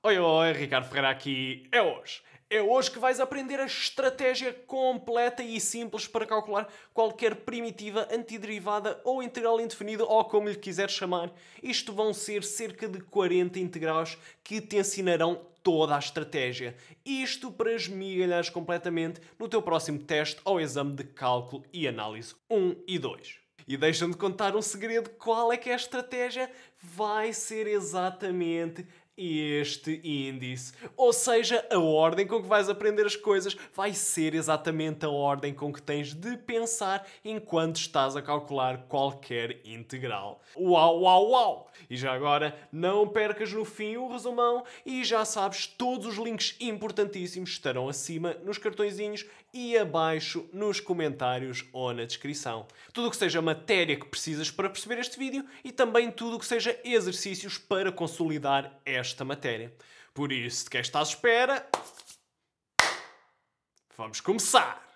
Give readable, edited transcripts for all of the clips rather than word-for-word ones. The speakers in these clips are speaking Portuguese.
Oi, oi, Ricardo Ferreira aqui. É hoje. É hoje que vais aprender a estratégia completa e simples para calcular qualquer primitiva, antiderivada ou integral indefinida, ou como lhe quiseres chamar. Isto vão ser cerca de 40 integrais que te ensinarão toda a estratégia. Isto para esmigalhares completamente no teu próximo teste ou exame de cálculo e análise 1 e 2. E deixa-me contar um segredo. Qual é que é a estratégia? Vai ser exatamente este índice. Ou seja, a ordem com que vais aprender as coisas vai ser exatamente a ordem com que tens de pensar enquanto estás a calcular qualquer integral. Uau, uau, uau! E já agora, não percas no fim o resumão e já sabes, todos os links importantíssimos estarão acima nos cartõezinhos e abaixo nos comentários ou na descrição. Tudo o que seja matéria que precisas para perceber este vídeo e também tudo o que seja exercícios para consolidar esta matéria. Por isso, de que estás à espera? Vamos começar!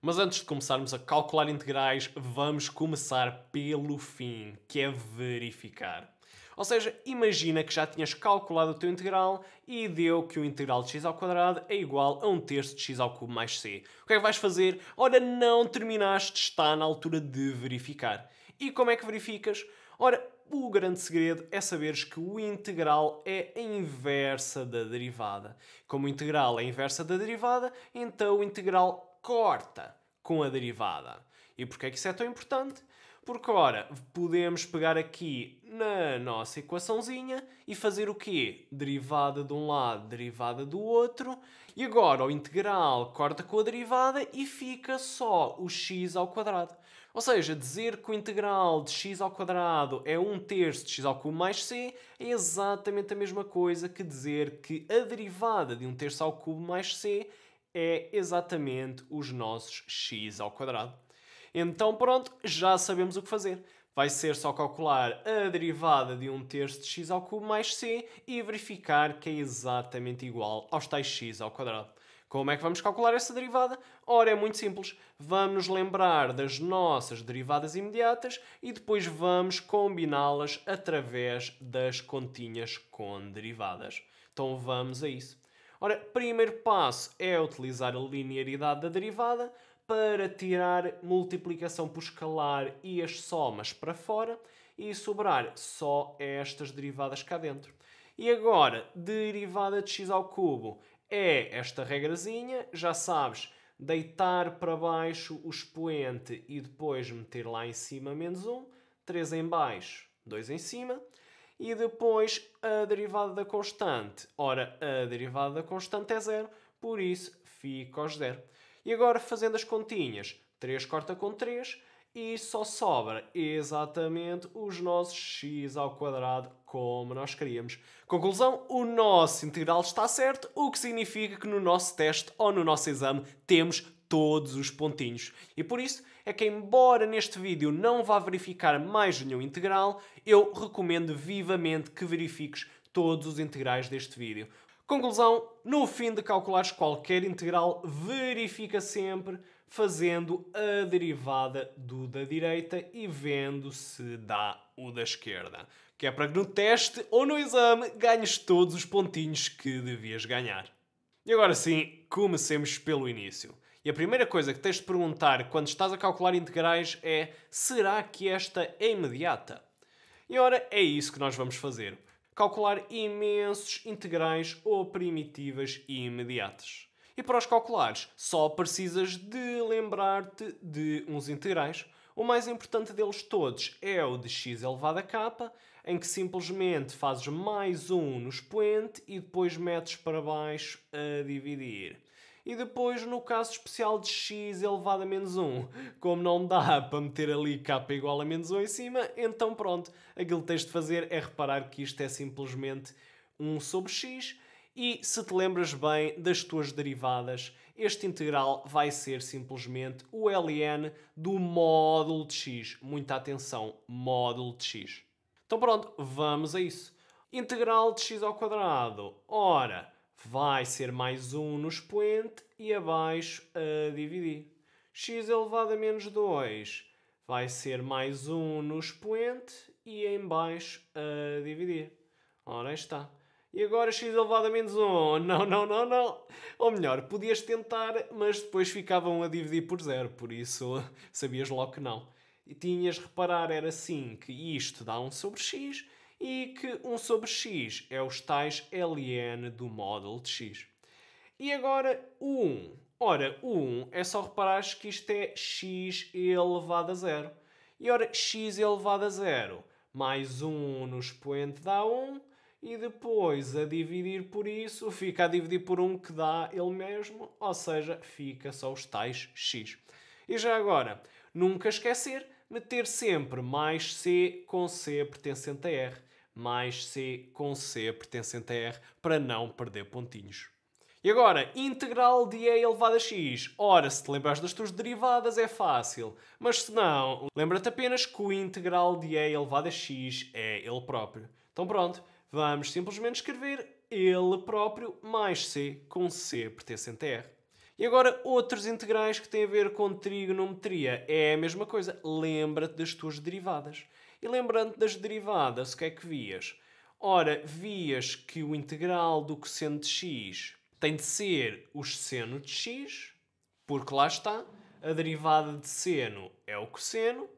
Mas antes de começarmos a calcular integrais, vamos começar pelo fim, que é verificar. Ou seja, imagina que já tinhas calculado o teu integral e deu que o integral de x ao quadrado é igual a 1/3 de x ao cubo mais c. O que é que vais fazer? Ora, não terminaste, está na altura de verificar. E como é que verificas? Ora, o grande segredo é saberes que o integral é a inversa da derivada. Como o integral é a inversa da derivada, então o integral corta com a derivada. E porquê é que isso é tão importante? Porque, ora, podemos pegar aqui na nossa equaçãozinha e fazer o quê? Derivada de um lado, derivada do outro. E agora o integral corta com a derivada e fica só o x ao quadrado. Ou seja, dizer que o integral de x ao quadrado é 1/3 de x ao cubo mais c é exatamente a mesma coisa que dizer que a derivada de 1/3 ao cubo mais c é exatamente os nossos x ao quadrado. Então pronto, já sabemos o que fazer. Vai ser só calcular a derivada de 1/3 de x ao cubo mais c e verificar que é exatamente igual aos tais x ao quadrado. Como é que vamos calcular essa derivada? Ora, é muito simples. Vamos nos lembrar das nossas derivadas imediatas e depois vamos combiná-las através das continhas com derivadas. Então vamos a isso. Ora, primeiro passo é utilizar a linearidade da derivada para tirar multiplicação por escalar e as somas para fora e sobrar só estas derivadas cá dentro. E agora, derivada de x ao cubo é esta regrazinha, já sabes, deitar para baixo o expoente e depois meter lá em cima menos 1, 3 em baixo, 2 em cima. E depois a derivada da constante. Ora, a derivada da constante é 0, por isso fica aos 0. E agora, fazendo as continhas, 3 corta com 3 e só sobra exatamente os nossos x ao quadrado como nós queríamos. Conclusão, o nosso integral está certo, o que significa que no nosso teste ou no nosso exame temos todos os pontinhos. E por isso é que, embora neste vídeo não vá verificar mais nenhum integral, eu recomendo vivamente que verifiques todos os integrais deste vídeo. Conclusão, no fim de calculares qualquer integral, verifica sempre fazendo a derivada do da direita e vendo se dá o da esquerda. Que é para que no teste ou no exame ganhes todos os pontinhos que devias ganhar. E agora sim, comecemos pelo início. E a primeira coisa que tens de perguntar quando estás a calcular integrais é: será que esta é imediata? E ora, é isso que nós vamos fazer. Calcular imensos integrais ou primitivas imediatas. E para os calculares, só precisas de lembrar-te de uns integrais. O mais importante deles todos é o de x elevado a k, em que simplesmente fazes mais 1 no expoente e depois metes para baixo a dividir. E depois, no caso especial de x elevado a menos 1, como não dá para meter ali k igual a menos 1 em cima, então pronto, aquilo que tens de fazer é reparar que isto é simplesmente 1 sobre x, e se te lembras bem das tuas derivadas, este integral vai ser simplesmente o ln do módulo de x. Muita atenção, módulo de x. Então pronto, vamos a isso. Integral de x ao quadrado. Ora, vai ser mais 1 no expoente e abaixo a dividir. X elevado a menos 2 vai ser mais 1 no expoente e em baixo a dividir. Ora, aí está. E agora x elevado a menos 1. Não, não, não, não. Ou melhor, podias tentar, mas depois ficavam a dividir por zero. Por isso, sabias logo que não. E tinhas de reparar, era assim, que isto dá 1 sobre x e que 1 sobre x é os tais ln do módulo de x. E agora o 1. Ora, o 1 é só reparares que isto é x elevado a zero. E ora, x elevado a zero mais 1 no expoente dá 1. E depois, a dividir por isso, fica a dividir por 1 que dá ele mesmo. Ou seja, fica só os tais x. E já agora, nunca esquecer, meter sempre mais c com c pertencente a r. Mais c com c pertencente a r, para não perder pontinhos. E agora, integral de e elevado a x. Ora, se te lembras das tuas derivadas é fácil. Mas se não, lembra-te apenas que o integral de e elevado a x é ele próprio. Então pronto, vamos simplesmente escrever ele próprio mais c com c pertencente a r. E agora, outros integrais que têm a ver com trigonometria. É a mesma coisa. Lembra-te das tuas derivadas. E lembrando das derivadas, o que é que vias? Ora, vias que o integral do cosseno de x tem de ser o seno de x, porque lá está, a derivada de seno é o cosseno,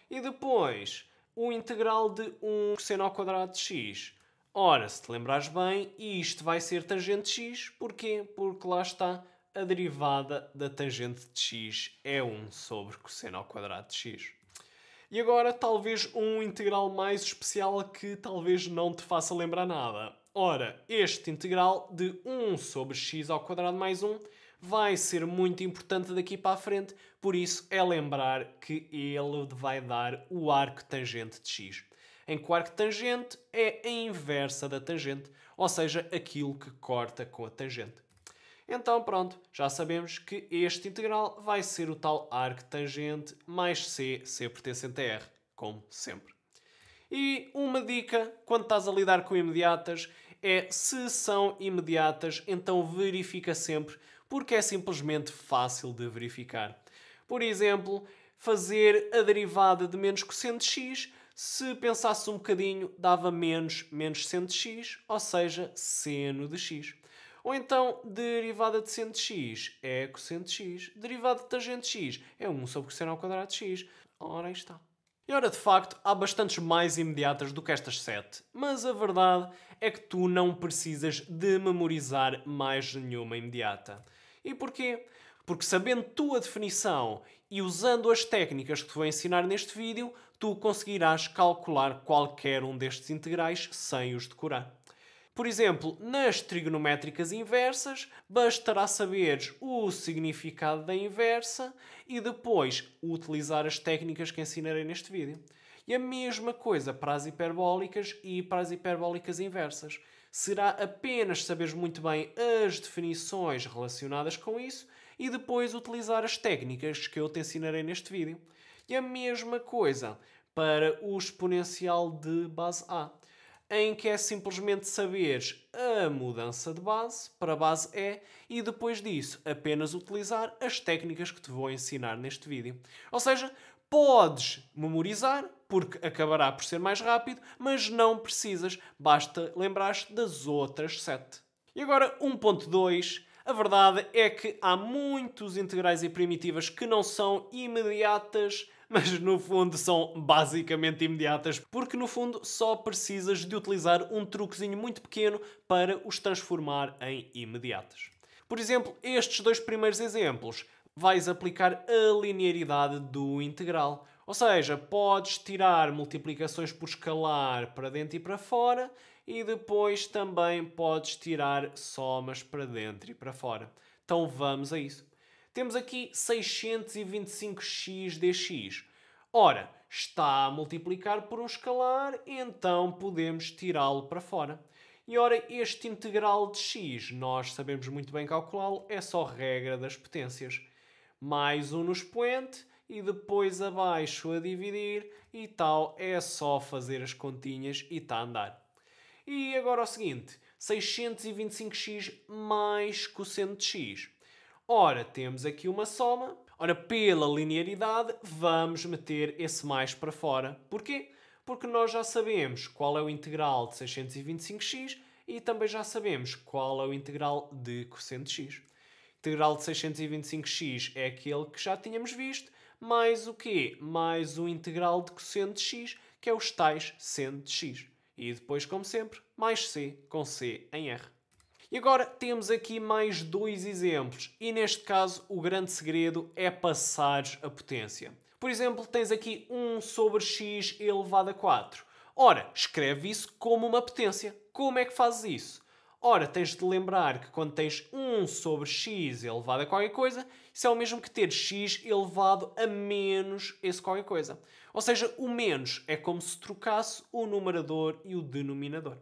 e depois o integral de 1 cosseno ao quadrado de x. Ora, se te lembrares bem, isto vai ser tangente de x. Porquê? Porque lá está, a derivada da tangente de x é 1 sobre cosseno ao quadrado de x. E agora, talvez um integral mais especial que talvez não te faça lembrar nada. Ora, este integral de 1 sobre x ao quadrado mais 1 vai ser muito importante daqui para a frente, por isso é lembrar que ele vai dar o arco tangente de x. Em que o arco tangente é a inversa da tangente, ou seja, aquilo que corta com a tangente. Então pronto, já sabemos que este integral vai ser o tal arco tangente mais c pertencente a r, como sempre. E uma dica, quando estás a lidar com imediatas, é se são imediatas, então verifica sempre, porque é simplesmente fácil de verificar. Por exemplo, fazer a derivada de menos cosseno de x, se pensasse um bocadinho, dava menos seno de x, ou seja, seno de x. Ou então, derivada de seno de x é cosseno de x. Derivada de tangente de x é 1 sobre cosseno ao quadrado de x. Ora, aí está. E ora, de facto, há bastantes mais imediatas do que estas 7. Mas a verdade é que tu não precisas de memorizar mais nenhuma imediata. E porquê? Porque sabendo tu a definição e usando as técnicas que te vou ensinar neste vídeo, tu conseguirás calcular qualquer um destes integrais sem os decorar. Por exemplo, nas trigonométricas inversas, bastará saberes o significado da inversa e depois utilizar as técnicas que ensinarei neste vídeo. E a mesma coisa para as hiperbólicas e para as hiperbólicas inversas. Será apenas saberes muito bem as definições relacionadas com isso e depois utilizar as técnicas que eu te ensinarei neste vídeo. E a mesma coisa para o exponencial de base A, em que é simplesmente saberes a mudança de base para base E e depois disso apenas utilizar as técnicas que te vou ensinar neste vídeo. Ou seja, podes memorizar, porque acabará por ser mais rápido, mas não precisas, basta lembrar-te das outras 7. E agora 1.2. A verdade é que há muitos integrais e primitivas que não são imediatas, mas no fundo são basicamente imediatas, porque no fundo só precisas de utilizar um truquezinho muito pequeno para os transformar em imediatas. Por exemplo, estes dois primeiros exemplos, vais aplicar a linearidade do integral. Ou seja, podes tirar multiplicações por escalar para dentro e para fora e depois também podes tirar somas para dentro e para fora. Então vamos a isso. Temos aqui 625x dx. Ora, está a multiplicar por um escalar, então podemos tirá-lo para fora. E ora, este integral de x, nós sabemos muito bem calculá-lo, é só regra das potências. Mais um no expoente e depois abaixo a dividir e tal, é só fazer as continhas e está a andar. E agora o seguinte, 625x mais cosseno de x. Ora, temos aqui uma soma. Ora, pela linearidade, vamos meter esse mais para fora. Porquê? Porque nós já sabemos qual é o integral de 625x e também já sabemos qual é o integral de cosseno de x. O integral de 625x é aquele que já tínhamos visto, mais o quê? Mais o integral de cosseno de x, que é os tais seno de x. E depois, como sempre, mais c, com c em r. E agora temos aqui mais dois exemplos, e neste caso o grande segredo é passares a potência. Por exemplo, tens aqui 1 sobre x elevado a 4. Ora, escreve isso como uma potência. Como é que fazes isso? Ora, tens de lembrar que quando tens 1 sobre x elevado a qualquer coisa, isso é o mesmo que ter x elevado a menos esse qualquer coisa. Ou seja, o menos é como se trocasse o numerador e o denominador.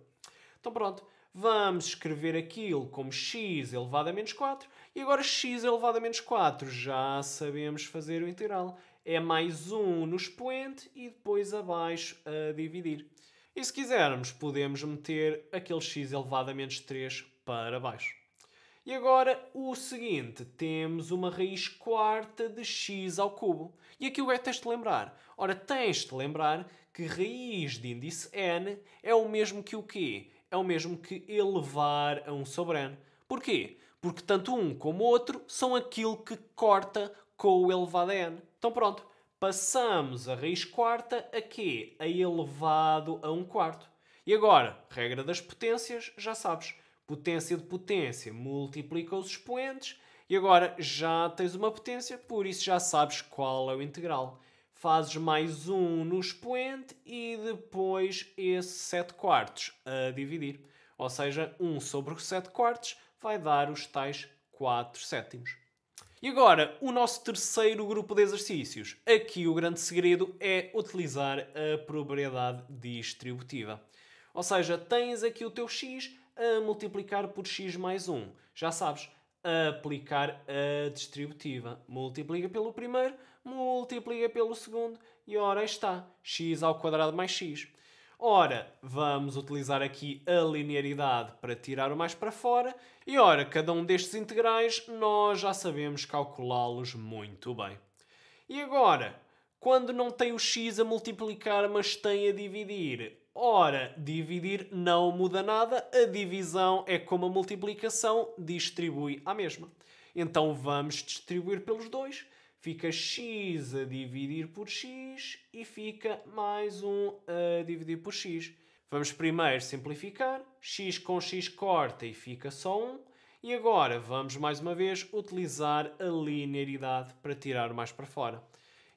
Então pronto, vamos escrever aquilo como x elevado a menos 4 e agora x elevado a menos 4 já sabemos fazer o integral. É mais 1 no expoente e depois abaixo a dividir. E se quisermos, podemos meter aquele x elevado a menos 3 para baixo. E agora o seguinte, temos uma raiz quarta de x ao cubo. E aqui o que é que tens de lembrar? Ora, tens de lembrar que raiz de índice n é o mesmo que o quê? É o mesmo que elevar a 1 sobre n. Porquê? Porque tanto um como o outro são aquilo que corta com o elevado a n. Então pronto, passamos a raiz quarta a quê? A elevado a 1 quarto. E agora, regra das potências, já sabes. Potência de potência multiplica os expoentes e agora já tens uma potência, por isso já sabes qual é o integral. Fazes mais 1 no expoente e depois esse 7 quartos a dividir. Ou seja, 1 sobre 7 quartos vai dar os tais 4 sétimos. E agora, o nosso terceiro grupo de exercícios. Aqui o grande segredo é utilizar a propriedade distributiva. Ou seja, tens aqui o teu x a multiplicar por x mais 1. Já sabes, aplicar a distributiva. Multiplica pelo primeiro, multiplica pelo segundo e ora aí está, x ao quadrado mais x. Ora, vamos utilizar aqui a linearidade para tirar o mais para fora. E ora, cada um destes integrais nós já sabemos calculá-los muito bem. E agora, quando não tem o x a multiplicar, mas tem a dividir? Ora, dividir não muda nada, a divisão é como a multiplicação, distribui à mesma. Então vamos distribuir pelos dois. Fica x a dividir por x e fica mais 1 a dividir por x. Vamos primeiro simplificar. X com x corta e fica só 1. E agora vamos mais uma vez utilizar a linearidade para tirar mais para fora.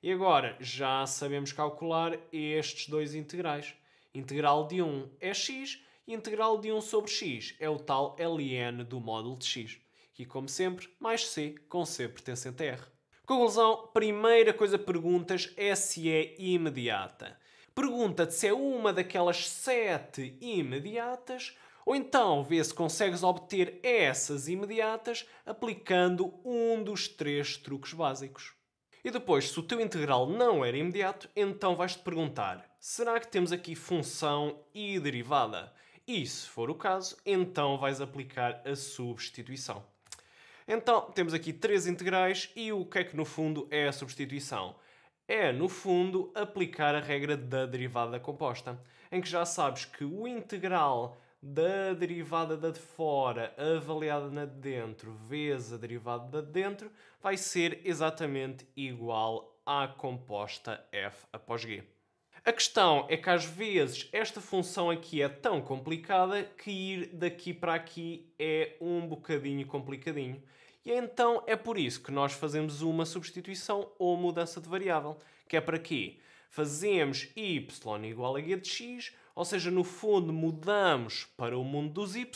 E agora já sabemos calcular estes dois integrais. Integral de 1 é x e integral de 1 sobre x é o tal ln do módulo de x. E como sempre, mais c com c pertencente a r. Conclusão, primeira coisa que perguntas é se é imediata. Pergunta-te se é uma daquelas 7 imediatas ou então vê se consegues obter essas imediatas aplicando um dos 3 truques básicos. E depois, se o teu integral não era imediato, então vais-te perguntar: será que temos aqui função e derivada? E se for o caso, então vais aplicar a substituição. Então, temos aqui 3 integrais e o que é que no fundo é a substituição? É, no fundo, aplicar a regra da derivada composta, em que já sabes que o integral da derivada da de fora avaliada na de dentro vezes a derivada da de dentro vai ser exatamente igual à composta f após g. A questão é que às vezes esta função aqui é tão complicada que ir daqui para aqui é um bocadinho complicadinho. E então é por isso que nós fazemos uma substituição ou mudança de variável. Que é para quê? Fazemos y igual a g de x, ou seja, no fundo mudamos para o mundo dos y,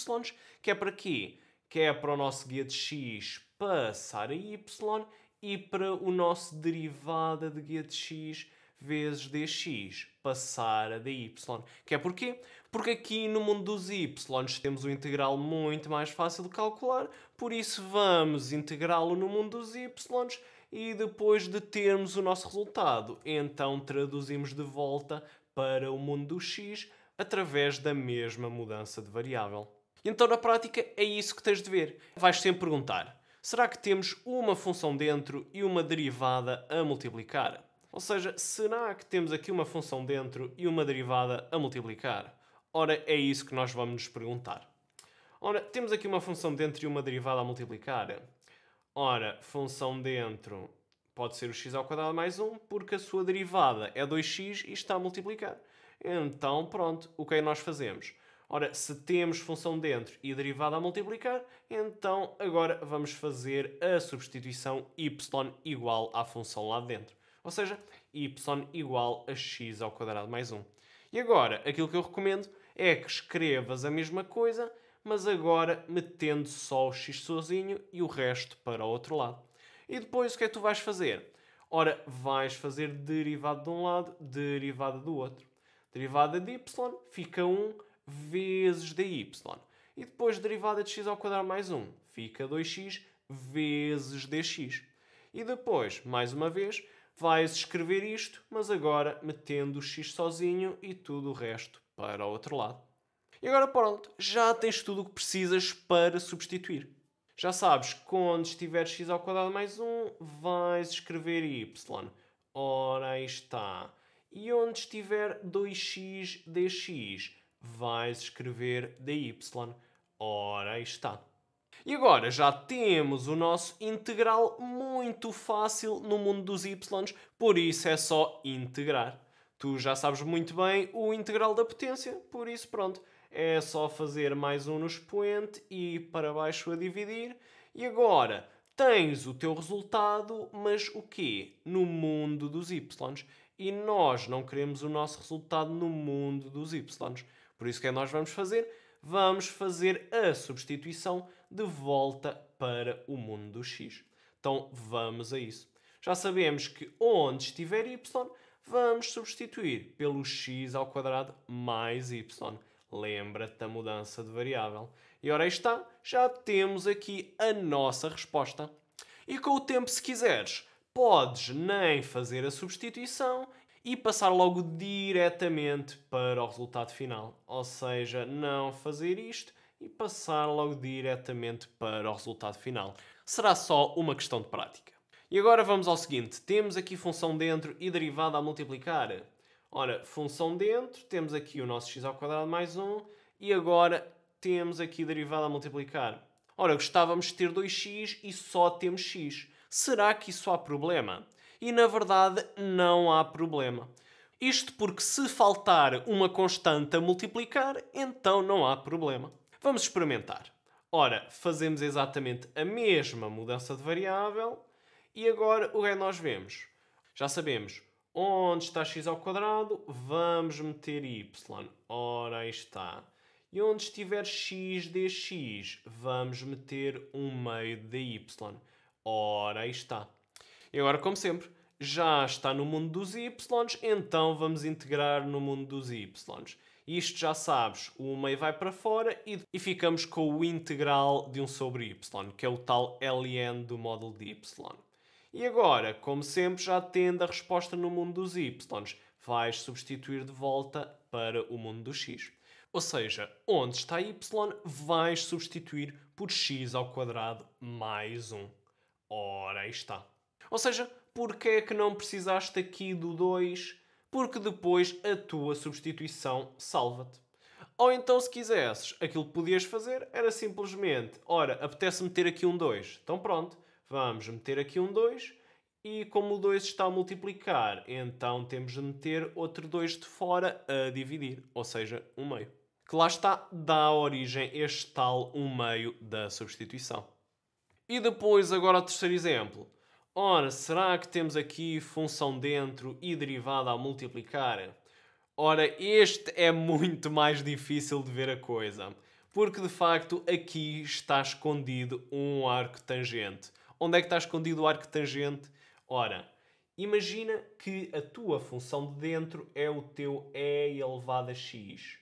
que é para quê? Que é para o nosso g de x passar a y e para o nosso derivada de g de x vezes dx passar a dy. Que é porquê? Porque aqui no mundo dos y temos o integral muito mais fácil de calcular, por isso vamos integrá-lo no mundo dos y e depois de termos o nosso resultado, então traduzimos de volta para o mundo do x através da mesma mudança de variável. Então na prática é isso que tens de ver. Vais sempre perguntar: será que temos uma função dentro e uma derivada a multiplicar? Ou seja, será que temos aqui uma função dentro e uma derivada a multiplicar? Ora, é isso que nós vamos nos perguntar. Ora, temos aqui uma função dentro e uma derivada a multiplicar. Ora, função dentro pode ser o x ao quadrado mais 1, porque a sua derivada é 2x e está a multiplicar. Então, pronto, o que é que nós fazemos? Ora, se temos função dentro e derivada a multiplicar, então agora vamos fazer a substituição y igual à função lá dentro. Ou seja, y igual a x ao quadrado mais 1. E agora, aquilo que eu recomendo é que escrevas a mesma coisa, mas agora metendo só o x sozinho e o resto para o outro lado. E depois o que é que tu vais fazer? Ora, vais fazer derivada de um lado, derivada do outro. Derivada de y fica 1 vezes dy. E depois derivada de x ao quadrado mais 1 fica 2x vezes dx. E depois, mais uma vez, vais escrever isto, mas agora metendo o x sozinho e tudo o resto para o outro lado. E agora pronto, já tens tudo o que precisas para substituir. Já sabes, quando estiver x ao quadrado mais 1, vais escrever y. Ora, aí está. E onde estiver 2x dx, vais escrever dy. Ora, aí está. E agora já temos o nosso integral muito fácil no mundo dos y, por isso é só integrar. Tu já sabes muito bem o integral da potência, por isso pronto. É só fazer mais um no expoente e para baixo a dividir. E agora tens o teu resultado, mas o quê? No mundo dos y. E nós não queremos o nosso resultado no mundo dos y. Por isso o que é que nós vamos fazer? Vamos fazer a substituição de volta para o mundo do x. Então vamos a isso. Já sabemos que onde estiver y, vamos substituir pelo x ao quadrado mais y. Lembra-te da mudança de variável. E ora aí está, já temos aqui a nossa resposta. E com o tempo, se quiseres, podes nem fazer a substituição e passar logo diretamente para o resultado final. Ou seja, não fazer isto e passar logo diretamente para o resultado final. Será só uma questão de prática. E agora vamos ao seguinte. Temos aqui função dentro e derivada a multiplicar. Ora, função dentro, temos aqui o nosso x ao quadrado mais 1 e agora temos aqui derivada a multiplicar. Ora, gostávamos de ter 2x e só temos x. Será que isso há problema? E na verdade não há problema. Isto porque se faltar uma constante a multiplicar, então não há problema. Vamos experimentar. Ora, fazemos exatamente a mesma mudança de variável e agora o que é que nós vemos? Já sabemos. Onde está x ao quadrado, vamos meter y. Ora, aí está. E onde estiver x dx, vamos meter 1/2 de y. Ora, aí está. E agora, como sempre, já está no mundo dos y, então vamos integrar no mundo dos y. Isto já sabes, o 1/2 vai para fora e ficamos com o integral de 1 sobre y, que é o tal ln do módulo de y. E agora, como sempre, já tendo a resposta no mundo dos y, vais substituir de volta para o mundo do x. Ou seja, onde está y, vais substituir por x ao quadrado mais 1. Ora, aí está. Ou seja, porque é que não precisaste aqui do 2? Porque depois a tua substituição salva-te. Ou então, se quisesses, aquilo que podias fazer era simplesmente, ora, apetece meter aqui um 2. Então pronto. Vamos meter aqui um 2 e como o 2 está a multiplicar, então temos de meter outro 2 de fora a dividir, ou seja, 1/2. Que lá está, dá origem a este tal 1/2 da substituição. E depois agora o terceiro exemplo. Ora, será que temos aqui função dentro e derivada a multiplicar? Ora, este é muito mais difícil de ver a coisa, porque de facto aqui está escondido um arco tangente. Onde é que está escondido o arco tangente? Ora, imagina que a tua função de dentro é o teu e elevado a x.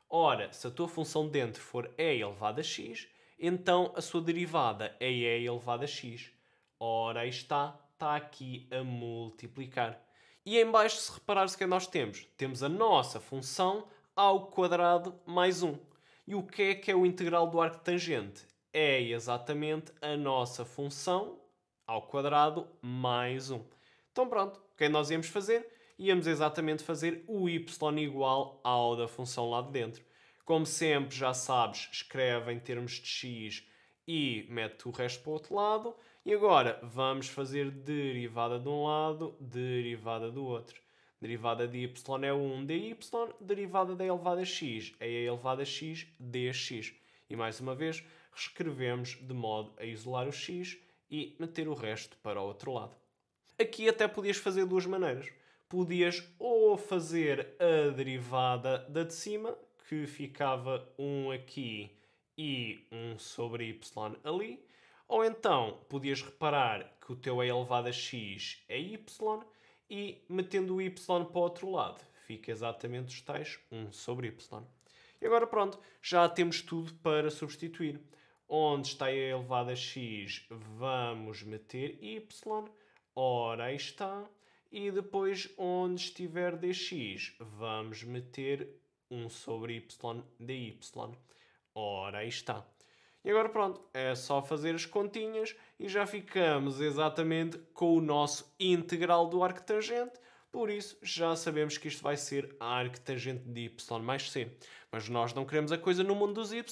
Ora, se a tua função de dentro for e elevado a x, então a sua derivada é e elevado a x. Ora, aí está aqui a multiplicar. E em baixo, se reparares o que nós temos? Temos a nossa função ao quadrado mais 1. E o que é o integral do arco tangente? É exatamente a nossa função ao quadrado mais 1. Então pronto, o que nós íamos fazer? Íamos exatamente fazer o y igual ao da função lá de dentro. Como sempre, já sabes, escreve em termos de x e mete o resto para o outro lado. E agora vamos fazer derivada de um lado, derivada do outro. Derivada de y é 1 dy, derivada da elevada a x é a elevada a x dx. E mais uma vez, reescrevemos de modo a isolar o x e meter o resto para o outro lado. Aqui até podias fazer de duas maneiras. Podias ou fazer a derivada da de cima, que ficava 1 aqui e 1 sobre y ali, ou então podias reparar que o teu é elevado a x é y e metendo o y para o outro lado fica exatamente os tais 1 sobre y. E agora pronto, já temos tudo para substituir. Onde está a elevada a x vamos meter y, ora aí está. E depois onde estiver dx vamos meter 1 sobre y dy. Ora aí está. E agora pronto, é só fazer as continhas e já ficamos exatamente com o nosso integral do arctangente. Por isso, já sabemos que isto vai ser a arctangente de y mais c. Mas nós não queremos a coisa no mundo dos y,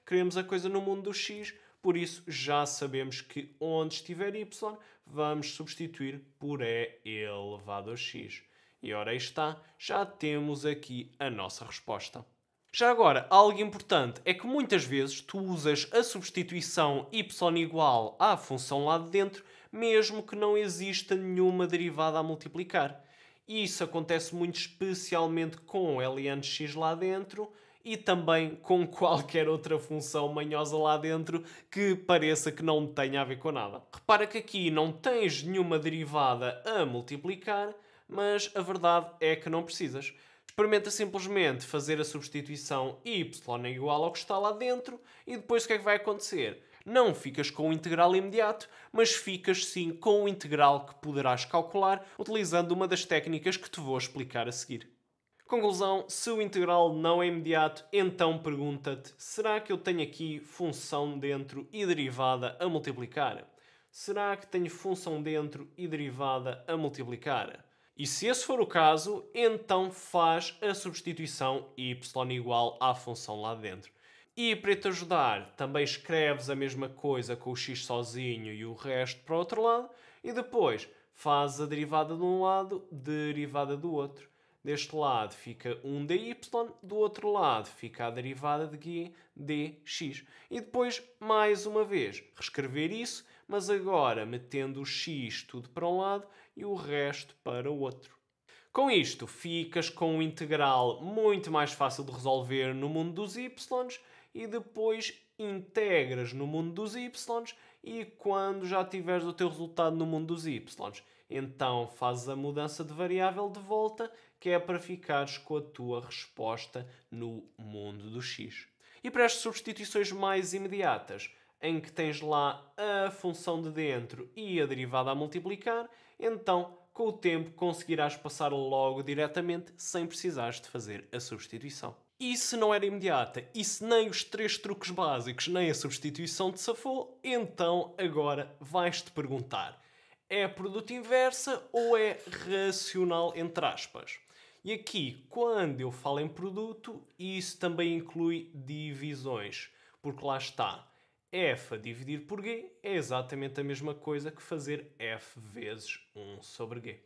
queremos a coisa no mundo do x. Por isso, já sabemos que onde estiver y, vamos substituir por e elevado a x. E ora aí está, já temos aqui a nossa resposta. Já agora, algo importante é que muitas vezes tu usas a substituição y igual à função lá de dentro, mesmo que não exista nenhuma derivada a multiplicar. E isso acontece muito especialmente com ln de x lá dentro e também com qualquer outra função manhosa lá dentro que pareça que não tenha a ver com nada. Repara que aqui não tens nenhuma derivada a multiplicar, mas a verdade é que não precisas. Experimenta simplesmente fazer a substituição y é igual ao que está lá dentro e depois o que é que vai acontecer? Não ficas com o integral imediato, mas ficas sim com o integral que poderás calcular utilizando uma das técnicas que te vou explicar a seguir. Conclusão, se o integral não é imediato, então pergunta-te, será que eu tenho aqui função dentro e derivada a multiplicar? Será que tenho função dentro e derivada a multiplicar? E se esse for o caso, então faz a substituição y igual à função lá dentro. E para te ajudar, também escreves a mesma coisa com o x sozinho e o resto para o outro lado, e depois fazes a derivada de um lado, derivada do outro. Deste lado fica 1 dy, do outro lado fica a derivada de g dx. E depois, mais uma vez, reescrever isso, mas agora metendo o x tudo para um lado e o resto para o outro. Com isto, ficas com um integral muito mais fácil de resolver no mundo dos y e depois integras no mundo dos y e quando já tiveres o teu resultado no mundo dos y, então fazes a mudança de variável de volta, que é para ficares com a tua resposta no mundo do x. E para as substituições mais imediatas, em que tens lá a função de dentro e a derivada a multiplicar, então, com o tempo, conseguirás passar logo diretamente sem precisares de fazer a substituição. E se não era imediata, e se nem os 3 truques básicos, nem a substituição te safou, então agora vais-te perguntar, é produto inversa ou é racional entre aspas? E aqui, quando eu falo em produto, isso também inclui divisões, porque lá está, f a dividir por g é exatamente a mesma coisa que fazer f vezes 1 sobre g.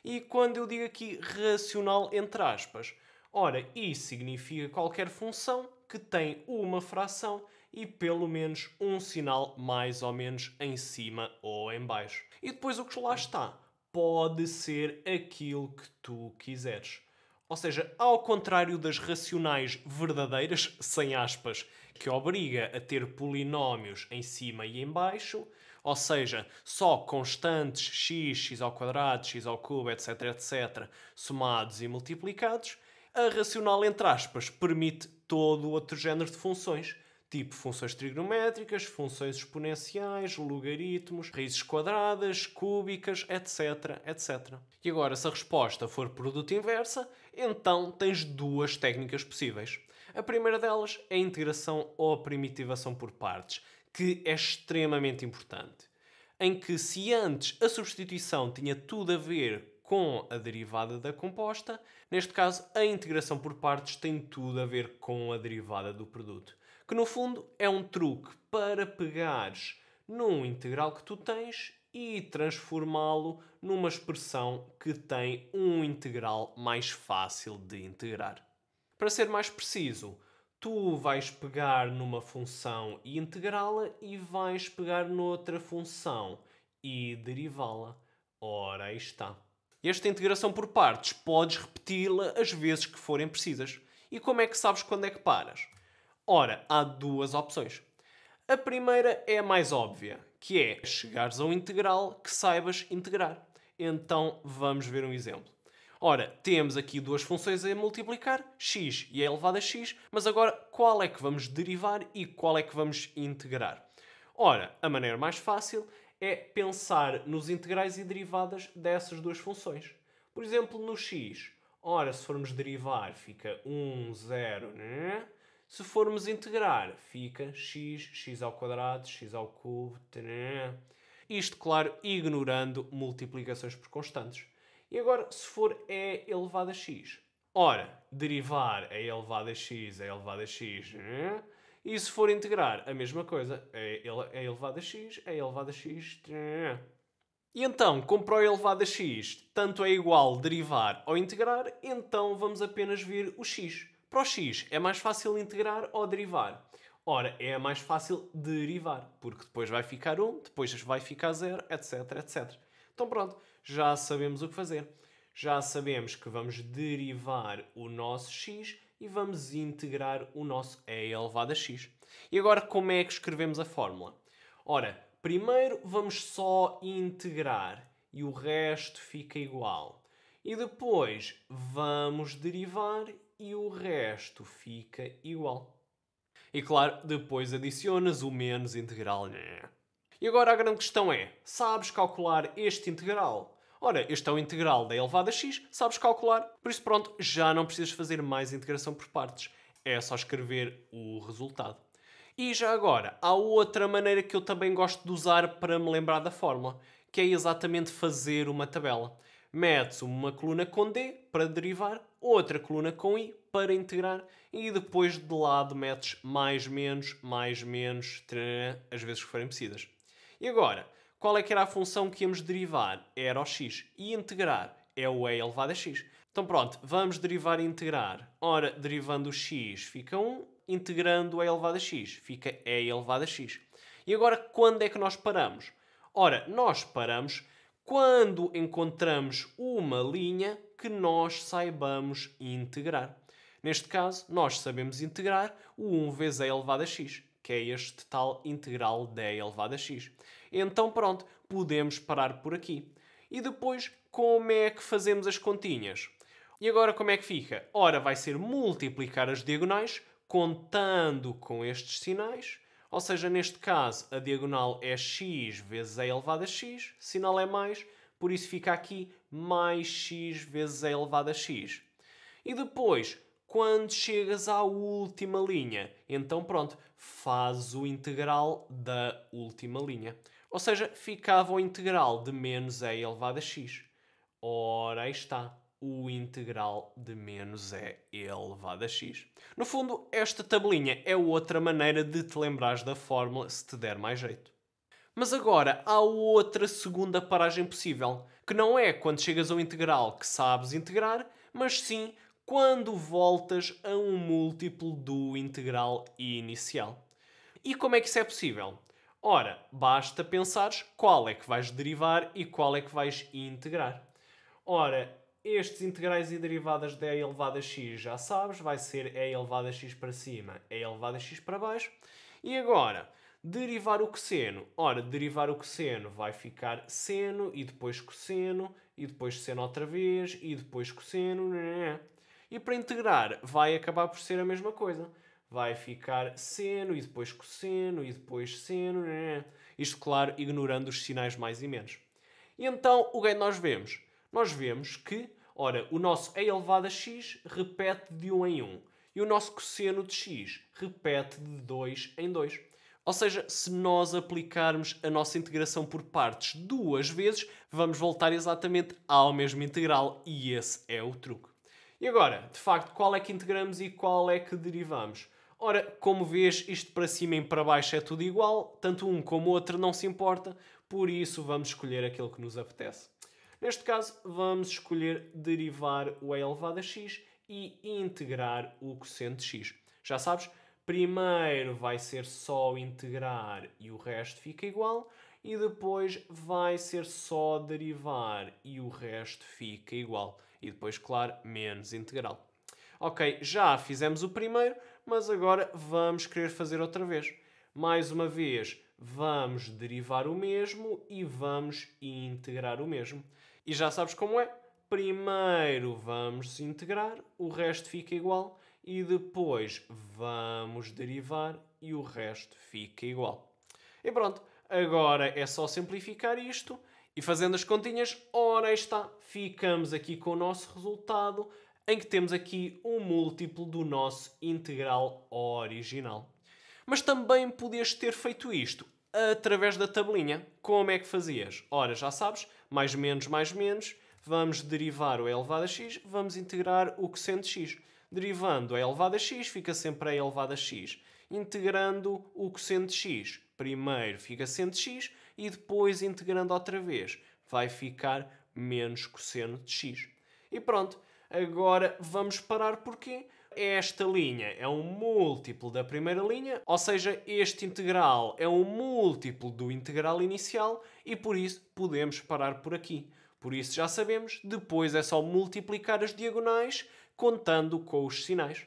E quando eu digo aqui racional entre aspas, ora, isso significa qualquer função que tem uma fração e pelo menos um sinal mais ou menos em cima ou em baixo. E depois o que lá está pode ser aquilo que tu quiseres. Ou seja, ao contrário das racionais verdadeiras, sem aspas, que obriga a ter polinómios em cima e em baixo, ou seja, só constantes x, x ao quadrado, x ao cubo, etc, etc, somados e multiplicados, a racional entre aspas permite todo outro género de funções, tipo funções trigonométricas, funções exponenciais, logaritmos, raízes quadradas, cúbicas, etc, etc. E agora, se a resposta for produto inversa, então tens duas técnicas possíveis. A primeira delas é a integração ou a primitivação por partes, que é extremamente importante. Em que, se antes a substituição tinha tudo a ver com a derivada da composta. Neste caso, a integração por partes tem tudo a ver com a derivada do produto. Que no fundo é um truque para pegares num integral que tu tens e transformá-lo numa expressão que tem um integral mais fácil de integrar. Para ser mais preciso, tu vais pegar numa função e integrá-la e vais pegar noutra função e derivá-la. Ora, aí está. Esta integração por partes podes repeti-la as vezes que forem precisas. E como é que sabes quando é que paras? Ora, há duas opções. A primeira é a mais óbvia, que é chegares a um integral que saibas integrar. Então vamos ver um exemplo. Ora, temos aqui duas funções a multiplicar, x e a elevado a x, mas agora qual é que vamos derivar e qual é que vamos integrar? Ora, a maneira mais fácil é pensar nos integrais e derivadas dessas duas funções. Por exemplo, no x, ora, se formos derivar fica 1, 0, né? Se formos integrar, fica x ao quadrado, x ao cubo, né? Isto, claro, ignorando multiplicações por constantes. E agora, se for e elevado a x? Ora, derivar e elevado a x é elevado a x, né? E se for integrar, a mesma coisa, é elevado a x, é elevado a x, né? E então, como para o elevado a x tanto é igual derivar ou integrar, então vamos apenas ver o x. Para o x é mais fácil integrar ou derivar? Ora, é mais fácil derivar, porque depois vai ficar 1, depois vai ficar 0, etc, etc. Então pronto, já sabemos o que fazer. Já sabemos que vamos derivar o nosso x e vamos integrar o nosso e elevado a x. E agora como é que escrevemos a fórmula? Ora, primeiro vamos só integrar e o resto fica igual. E depois vamos derivar e o resto fica igual. E claro, depois adicionas o menos integral. E agora a grande questão é, sabes calcular este integral? Ora, este é o integral da elevado a x, sabes calcular. Por isso pronto, já não precisas fazer mais integração por partes. É só escrever o resultado. E já agora, há outra maneira que eu também gosto de usar para me lembrar da fórmula, que é exatamente fazer uma tabela. Metes uma coluna com D para derivar, outra coluna com I para integrar e depois de lado metes mais, menos, as vezes que forem precisas. E agora, qual é que era a função que íamos derivar? Era o x. E integrar é o e elevado a x. Então pronto, vamos derivar e integrar. Ora, derivando o x fica 1, integrando o e elevado a x fica e elevado a x. E agora, quando é que nós paramos? Ora, nós paramos quando encontramos uma linha que nós saibamos integrar. Neste caso, nós sabemos integrar o 1 vezes e elevado a x, que é este tal integral de e elevado a x. Então pronto, podemos parar por aqui. E depois, como é que fazemos as continhas? E agora como é que fica? Ora, vai ser multiplicar as diagonais, contando com estes sinais. Ou seja, neste caso, a diagonal é x vezes e elevado a x, sinal é mais, por isso fica aqui mais x vezes e elevado a x. E depois, quando chegas à última linha, então pronto, fazes o integral da última linha. Ou seja, ficava o integral de menos e elevado a x. Ora, aí está o integral de menos e elevado a x. No fundo, esta tabelinha é outra maneira de te lembrares da fórmula se te der mais jeito. Mas agora há outra segunda paragem possível, que não é quando chegas ao integral que sabes integrar, mas sim quando voltas a um múltiplo do integral inicial. E como é que isso é possível? Ora, basta pensares qual é que vais derivar e qual é que vais integrar. Ora, estes integrais e derivadas de e elevado a x já sabes, vai ser e elevado a x para cima, e elevado a x para baixo. E agora, derivar o cosseno. Ora, derivar o cosseno vai ficar seno, e depois cosseno, e depois seno outra vez, e depois cosseno. E para integrar, vai acabar por ser a mesma coisa. Vai ficar seno, e depois cosseno, e depois seno. Isto, claro, ignorando os sinais mais e menos. E então, o que é que nós vemos? Nós vemos que, ora, o nosso e elevado a x repete de 1 em 1. E o nosso cosseno de x repete de 2 em 2. Ou seja, se nós aplicarmos a nossa integração por partes duas vezes, vamos voltar exatamente ao mesmo integral e esse é o truque. E agora, de facto, qual é que integramos e qual é que derivamos? Ora, como vês, isto para cima e para baixo é tudo igual, tanto um como o outro não se importa, por isso vamos escolher aquilo que nos apetece. Neste caso, vamos escolher derivar o e elevado a x e integrar o cosseno de x. Já sabes, primeiro vai ser só integrar e o resto fica igual, e depois vai ser só derivar e o resto fica igual. E depois, claro, menos integral. Ok, já fizemos o primeiro, mas agora vamos querer fazer outra vez. Mais uma vez, vamos derivar o mesmo e vamos integrar o mesmo. E já sabes como é? Primeiro vamos integrar, o resto fica igual, e depois vamos derivar e o resto fica igual. E pronto, agora é só simplificar isto e fazendo as continhas, ora aí está, ficamos aqui com o nosso resultado em que temos aqui um múltiplo do nosso integral original. Mas também podias ter feito isto através da tabelinha. Como é que fazias? Ora, já sabes, mais menos, vamos derivar o e elevado a x, vamos integrar o cosseno de x. Derivando a elevado a x, fica sempre a elevado a x. Integrando o cosseno de x, primeiro fica seno de x e depois integrando outra vez, vai ficar menos cosseno de x. E pronto, agora vamos parar porque esta linha é um múltiplo da primeira linha, ou seja, este integral é um múltiplo do integral inicial e por isso podemos parar por aqui. Por isso já sabemos, depois é só multiplicar as diagonais contando com os sinais.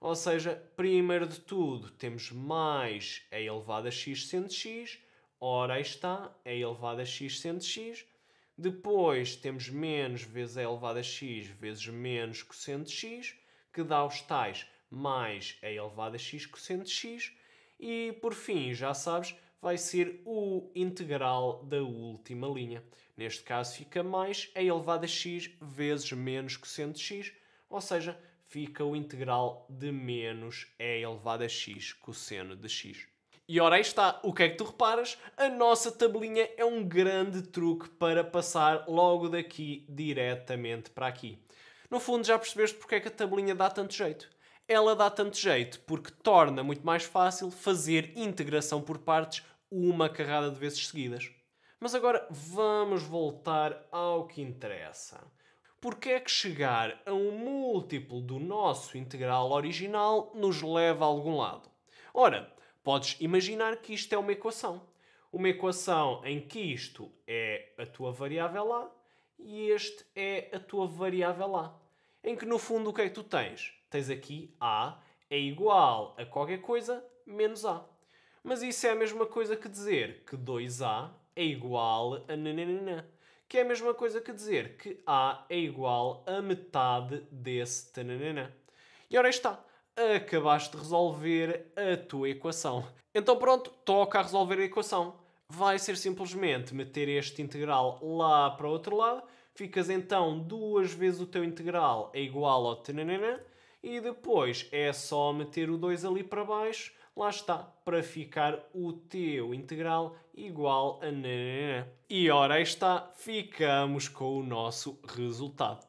Ou seja, primeiro de tudo temos mais e elevado a x seno de x, ora aí está, e elevado a x seno de x. Depois temos menos vezes e elevado a x vezes menos cosseno de x, que dá os tais mais e elevado a x cosseno de x. E por fim, já sabes, vai ser o integral da última linha. Neste caso fica mais e elevado a x vezes menos cosseno de x, ou seja, fica o integral de menos e elevado a x cosseno de x. E ora aí está, o que é que tu reparas? A nossa tabelinha é um grande truque para passar logo daqui diretamente para aqui. No fundo já percebeste porque é que a tabelinha dá tanto jeito. Ela dá tanto jeito porque torna muito mais fácil fazer integração por partes uma carrada de vezes seguidas. Mas agora vamos voltar ao que interessa. Porque é que chegar a um múltiplo do nosso integral original nos leva a algum lado? Ora, podes imaginar que isto é uma equação. Uma equação em que isto é a tua variável A e este é a tua variável A. Em que no fundo o que é que tu tens? Tens aqui A é igual a qualquer coisa menos A. Mas isso é a mesma coisa que dizer que 2A é igual a nananana. Que é a mesma coisa que dizer que A é igual a metade desse tananana. E ora aí está. Acabaste de resolver a tua equação. Então pronto, toca a resolver a equação. Vai ser simplesmente meter este integral lá para o outro lado. Ficas então duas vezes o teu integral é igual ao tananana. E depois é só meter o 2 ali para baixo. Lá está, para ficar o teu integral igual a nananana. E ora aí está, ficamos com o nosso resultado.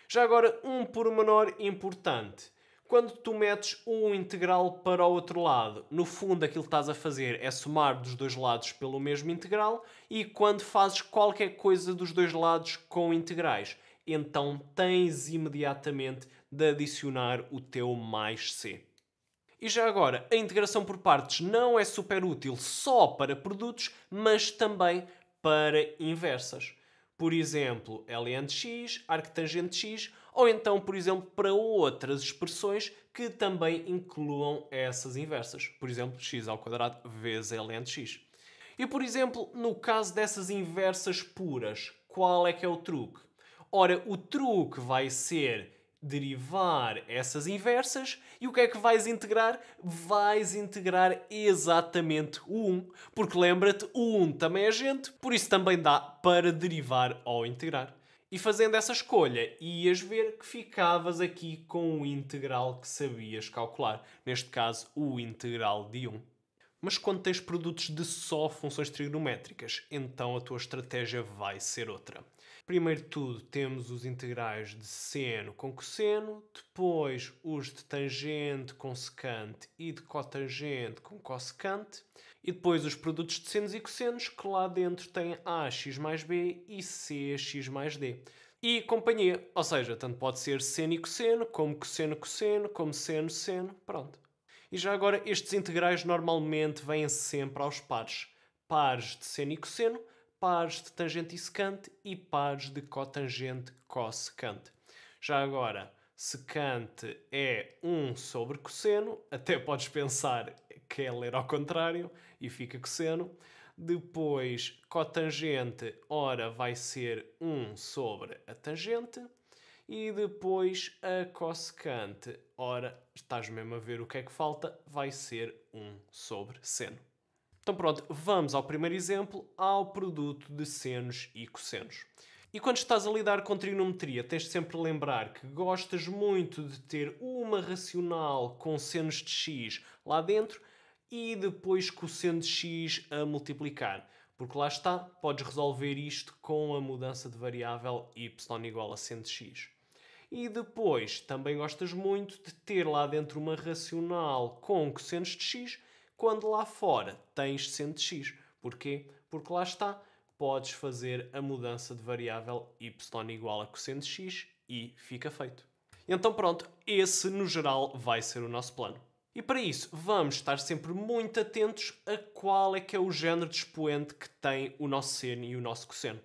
Já agora, um pormenor importante. Quando tu metes um integral para o outro lado, no fundo aquilo que estás a fazer é somar dos dois lados pelo mesmo integral, e quando fazes qualquer coisa dos dois lados com integrais, então tens imediatamente de adicionar o teu mais c. E já agora, a integração por partes não é super útil só para produtos, mas também para inversas. Por exemplo, ln de x, arctangente de x, ou então, por exemplo, para outras expressões que também incluam essas inversas. Por exemplo, x ao quadrado vezes ln de x. E, por exemplo, no caso dessas inversas puras, qual é que é o truque? Ora, o truque vai ser derivar essas inversas e o que é que vais integrar? Vais integrar exatamente o 1. Porque lembra-te, o 1 também é gente, por isso também dá para derivar ou integrar. E fazendo essa escolha, ias ver que ficavas aqui com o integral que sabias calcular. Neste caso, o integral de 1. Mas quando tens produtos de só funções trigonométricas, então a tua estratégia vai ser outra. Primeiro de tudo, temos os integrais de seno com cosseno, depois os de tangente com secante e de cotangente com cossecante, e depois os produtos de senos e cossenos, que lá dentro têm ax mais b e cx mais d. E companhia, ou seja, tanto pode ser seno e cosseno, como cosseno, como seno, pronto. E já agora, estes integrais normalmente vêm sempre aos pares. Pares de seno e cosseno, pares de tangente e secante e pares de cotangente cossecante. Já agora, secante é 1 sobre cosseno, até podes pensar que é ler ao contrário e fica cosseno. Depois, cotangente, ora vai ser 1 sobre a tangente. E depois a cossecante, ora, estás mesmo a ver o que é que falta, vai ser 1 sobre seno. Então pronto, vamos ao primeiro exemplo, ao produto de senos e cossenos. E quando estás a lidar com trigonometria, tens de sempre lembrar que gostas muito de ter uma racional com senos de x lá dentro e depois cosseno de x a multiplicar. Porque lá está, podes resolver isto com a mudança de variável y igual a seno de x. E depois também gostas muito de ter lá dentro uma racional com cossenos de x, quando lá fora tens seno de x. Porquê? Porque lá está, podes fazer a mudança de variável y igual a cosseno de x e fica feito. Então pronto, esse no geral vai ser o nosso plano. E para isso vamos estar sempre muito atentos a qual é que é o género de expoente que tem o nosso seno e o nosso cosseno.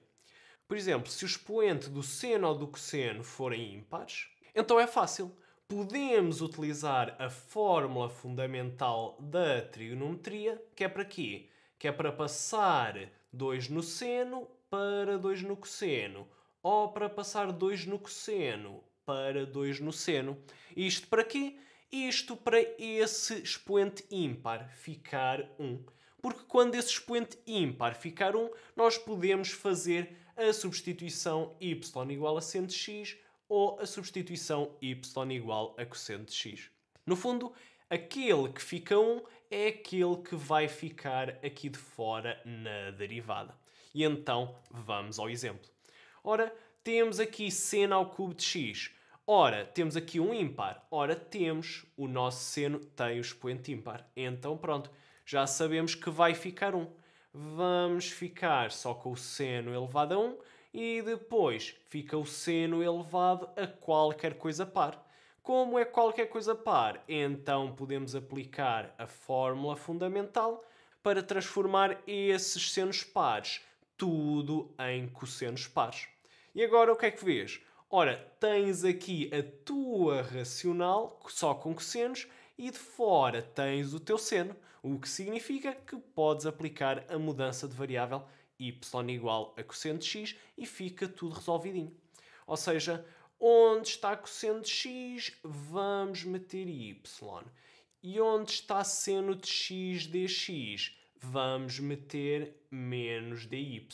Por exemplo, se o expoente do seno ou do cosseno forem ímpares, então é fácil. Podemos utilizar a fórmula fundamental da trigonometria, que é para quê? Que é para passar 2 no seno para 2 no cosseno, ou para passar 2 no cosseno para 2 no seno. Isto para quê? Isto para esse expoente ímpar ficar 1. Porque quando esse expoente ímpar ficar 1, nós podemos fazer a substituição y igual a seno de x ou a substituição y igual a cosseno de x. No fundo, aquele que fica 1 é aquele que vai ficar aqui de fora na derivada. E então, vamos ao exemplo. Ora, temos aqui seno ao cubo de x. Ora, temos aqui um ímpar. Ora, temos o nosso seno tem o expoente ímpar. Então, pronto, já sabemos que vai ficar 1. Vamos ficar só com o seno elevado a 1 e depois fica o seno elevado a qualquer coisa par. Como é qualquer coisa par, então podemos aplicar a fórmula fundamental para transformar esses senos pares tudo em cossenos pares. E agora o que é que vês? Ora, tens aqui a tua racional só com cossenos e de fora tens o teu seno, o que significa que podes aplicar a mudança de variável y igual a cosseno de x e fica tudo resolvidinho. Ou seja, onde está cosseno de x, vamos meter y. E onde está seno de x dx, vamos meter menos dy.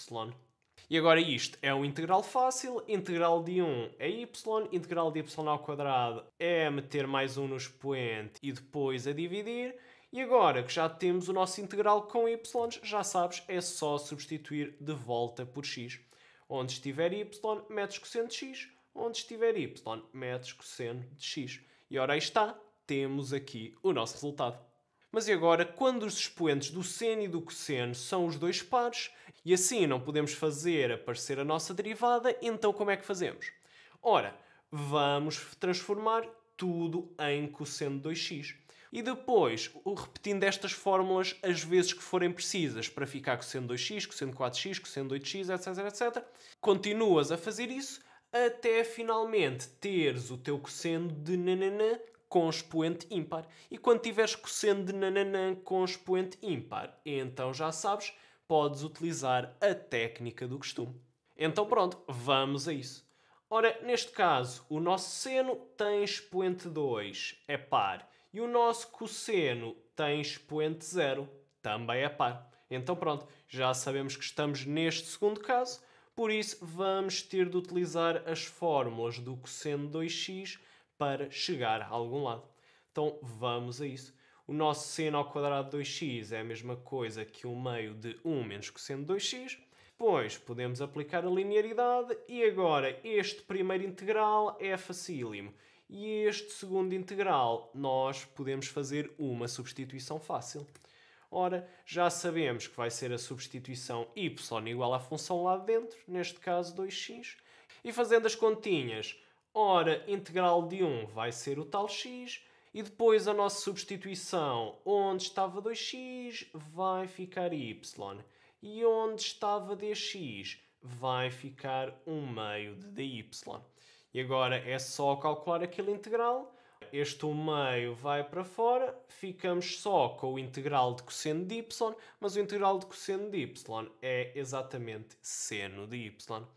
E agora isto é um integral fácil, integral de 1 é y, integral de y ao quadrado é meter mais 1 no expoente e depois a dividir. E agora que já temos o nosso integral com y, já sabes, é só substituir de volta por x. Onde estiver y, metes cosseno de x, onde estiver y, metes cosseno de x. E ora aí está, temos aqui o nosso resultado. Mas e agora, quando os expoentes do seno e do cosseno são os dois pares, e assim não podemos fazer aparecer a nossa derivada, então como é que fazemos? Ora, vamos transformar tudo em cosseno de 2x. E depois, repetindo estas fórmulas as vezes que forem precisas para ficar cosseno de 2x, cosseno de 4x, cosseno de 8x, etc. Continuas a fazer isso até finalmente teres o teu cosseno de nananã com expoente ímpar. E quando tiveres cosseno de nananã com expoente ímpar, então já sabes, podes utilizar a técnica do costume. Então pronto, vamos a isso. Ora, neste caso, o nosso seno tem expoente 2, é par. E o nosso cosseno tem expoente 0, também é par. Então pronto, já sabemos que estamos neste segundo caso, por isso vamos ter de utilizar as fórmulas do cosseno de 2x para chegar a algum lado. Então vamos a isso. O nosso seno ao quadrado de 2x é a mesma coisa que 1 meio de 1 menos cosseno de 2x. Depois podemos aplicar a linearidade e agora este primeiro integral é facílimo. E este segundo integral nós podemos fazer uma substituição fácil. Ora, já sabemos que vai ser a substituição y igual à função lá dentro, neste caso 2x. E fazendo as continhas, ora, integral de 1 vai ser o tal x. E depois a nossa substituição, onde estava 2x, vai ficar y. E onde estava dx, vai ficar 1 meio de dy. E agora é só calcular aquele integral. Este 1 meio vai para fora, ficamos só com o integral de cosseno de y, mas o integral de cosseno de y é exatamente seno de y.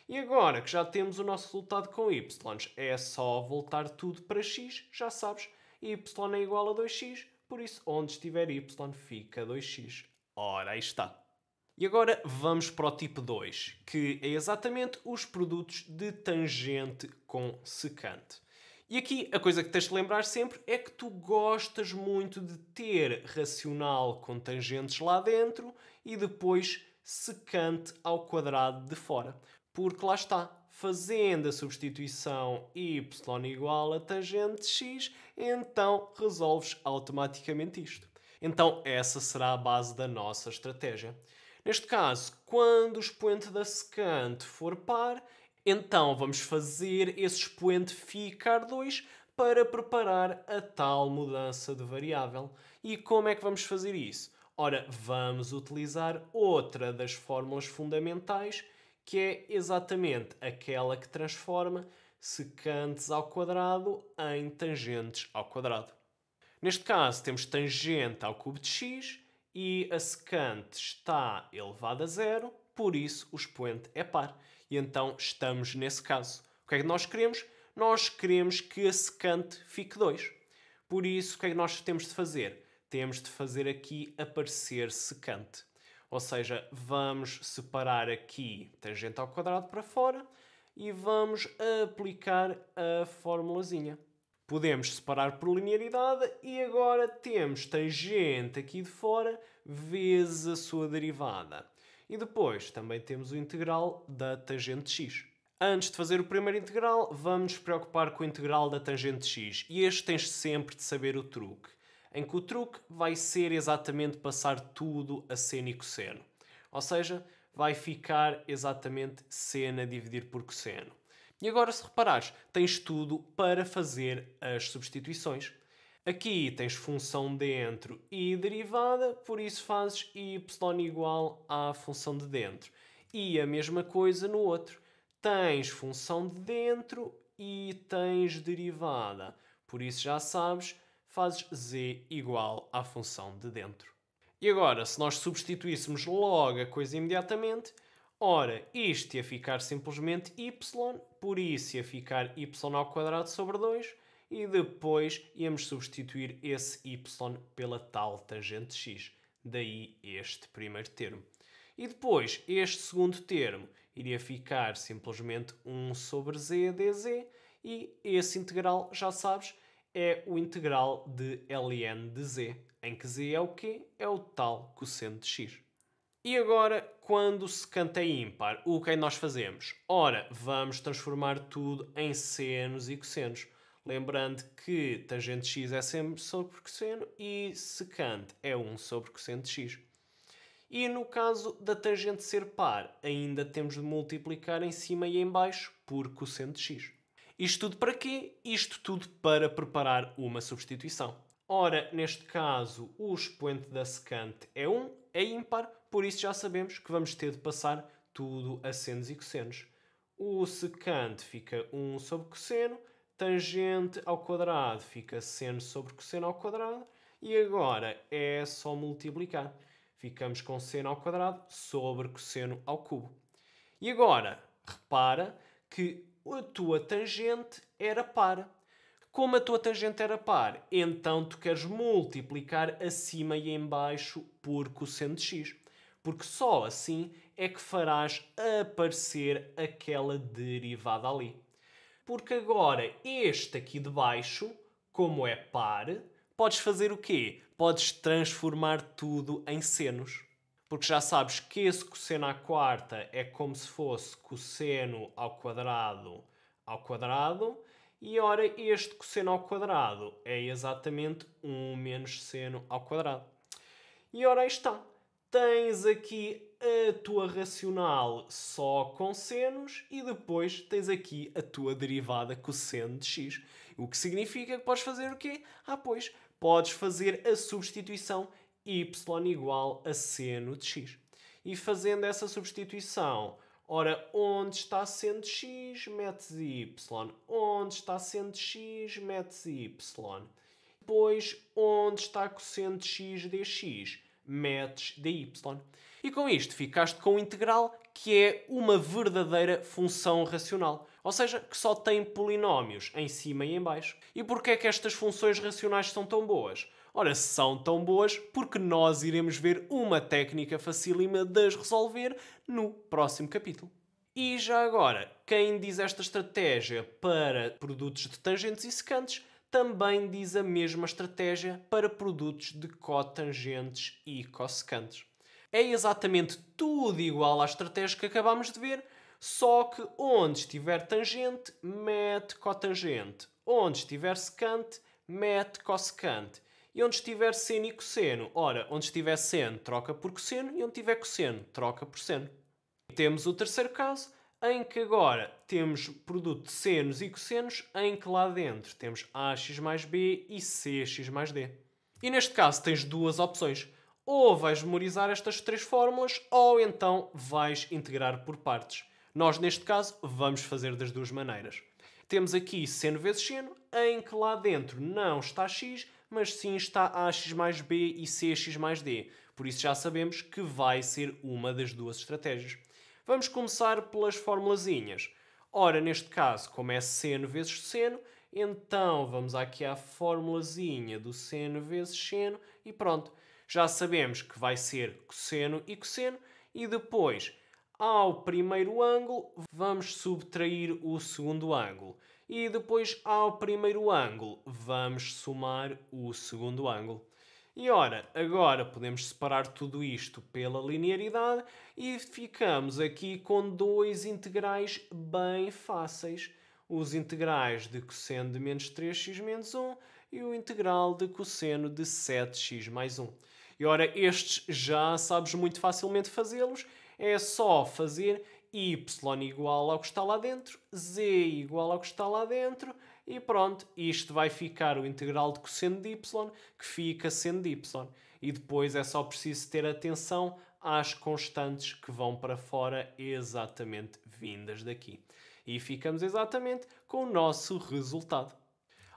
E agora que já temos o nosso resultado com y, é só voltar tudo para x, já sabes, y é igual a 2x, por isso onde estiver y fica 2x. Ora, aí está. E agora vamos para o tipo 2, que é exatamente os produtos de tangente com secante. E aqui a coisa que tens de lembrar sempre é que tu gostas muito de ter racional com tangentes lá dentro e depois secante ao quadrado de fora. Porque lá está, fazendo a substituição y igual a tangente x, então resolves automaticamente isto. Então essa será a base da nossa estratégia. Neste caso, quando o expoente da secante for par, então vamos fazer esse expoente ficar 2 para preparar a tal mudança de variável. E como é que vamos fazer isso? Ora, vamos utilizar outra das fórmulas fundamentais, que é exatamente aquela que transforma secantes ao quadrado em tangentes ao quadrado. Neste caso, temos tangente ao cubo de x e a secante está elevada a zero, por isso o expoente é par. E então estamos nesse caso. O que é que nós queremos? Nós queremos que a secante fique 2. Por isso, o que é que nós temos de fazer? Temos de fazer aqui aparecer secante. Ou seja, vamos separar aqui tangente ao quadrado para fora e vamos aplicar a formulazinha. Podemos separar por linearidade e agora temos tangente aqui de fora vezes a sua derivada. E depois também temos o integral da tangente x. Antes de fazer o primeiro integral, vamos nos preocupar com o integral da tangente x. E este tens sempre de saber o truque. Em que o truque vai ser exatamente passar tudo a seno e cosseno. Ou seja, vai ficar exatamente seno a dividir por cosseno. E agora, se reparares, tens tudo para fazer as substituições. Aqui tens função dentro e derivada, por isso fazes y igual à função de dentro. E a mesma coisa no outro. Tens função de dentro e tens derivada. Por isso já sabes, fazes z igual à função de dentro. E agora, se nós substituíssemos logo a coisa imediatamente, ora, isto ia ficar simplesmente y, por isso ia ficar y ao quadrado sobre 2 e depois íamos substituir esse y pela tal tangente x. Daí este primeiro termo. E depois, este segundo termo iria ficar simplesmente 1 sobre z dz e esse integral, já sabes, é o integral de ln de z, em que z é o quê? É o tal cosseno de x. E agora, quando o secante é ímpar, o que é que nós fazemos? Ora, vamos transformar tudo em senos e cossenos. Lembrando que tangente x é sempre sobre cosseno e secante é 1 sobre cosseno de x. E no caso da tangente ser par, ainda temos de multiplicar em cima e em baixo por cosseno de x. Isto tudo para quê? Isto tudo para preparar uma substituição. Ora, neste caso, o expoente da secante é 1, é ímpar, por isso já sabemos que vamos ter de passar tudo a senos e cossenos. O secante fica 1 sobre cosseno, tangente ao quadrado fica seno sobre cosseno ao quadrado, e agora é só multiplicar. Ficamos com seno ao quadrado sobre cosseno ao cubo. E agora, repara que a tua tangente era par. Como a tua tangente era par, então tu queres multiplicar acima e em baixo por cosseno de x. Porque só assim é que farás aparecer aquela derivada ali. Porque agora este aqui de baixo, como é par, podes fazer o quê? Podes transformar tudo em senos. Porque já sabes que esse cosseno à quarta é como se fosse cosseno ao quadrado, e ora, este cosseno ao quadrado é exatamente 1 menos seno ao quadrado. E ora aí está. Tens aqui a tua racional só com senos e depois tens aqui a tua derivada cosseno de x. O que significa que podes fazer o quê? Pois, podes fazer a substituição y igual a seno de x. E fazendo essa substituição, ora, onde está seno de x, metes y. Onde está seno de x, metes y. Depois, onde está cosseno de x dx, metes dy. E com isto ficaste com o integral, que é uma verdadeira função racional. Ou seja, que só tem polinómios em cima e em baixo. E porquê é que estas funções racionais são tão boas? Ora, são tão boas porque nós iremos ver uma técnica facílima de as resolver no próximo capítulo. E já agora, quem diz esta estratégia para produtos de tangentes e secantes também diz a mesma estratégia para produtos de cotangentes e cossecantes. É exatamente tudo igual à estratégia que acabámos de ver, só que onde estiver tangente, mete cotangente. Onde estiver secante, mete cossecante. E onde estiver seno e cosseno, ora, onde estiver seno, troca por cosseno, e onde tiver cosseno, troca por seno. Temos o terceiro caso, em que agora temos produto de senos e cossenos, em que lá dentro temos ax mais b e cx mais d. E neste caso tens duas opções. Ou vais memorizar estas três fórmulas, ou então vais integrar por partes. Nós, neste caso, vamos fazer das duas maneiras. Temos aqui seno vezes seno, em que lá dentro não está x, mas sim está ax mais b e cx mais d. Por isso já sabemos que vai ser uma das duas estratégias. Vamos começar pelas formulazinhas. Ora, neste caso, como é seno vezes seno, então vamos aqui à formulazinha do seno vezes seno e pronto. Já sabemos que vai ser cosseno e cosseno e depois, ao primeiro ângulo, vamos subtrair o segundo ângulo. E depois, ao primeiro ângulo, vamos somar o segundo ângulo. E ora, agora podemos separar tudo isto pela linearidade e ficamos aqui com dois integrais bem fáceis. Os integrais de cosseno de menos 3x menos 1 e o integral de cosseno de 7x mais 1. E ora, estes já sabes muito facilmente fazê-los. É só fazer y igual ao que está lá dentro, z igual ao que está lá dentro e pronto, isto vai ficar o integral de cosseno de y, que fica seno de y. E depois é só preciso ter atenção às constantes que vão para fora exatamente vindas daqui. E ficamos exatamente com o nosso resultado.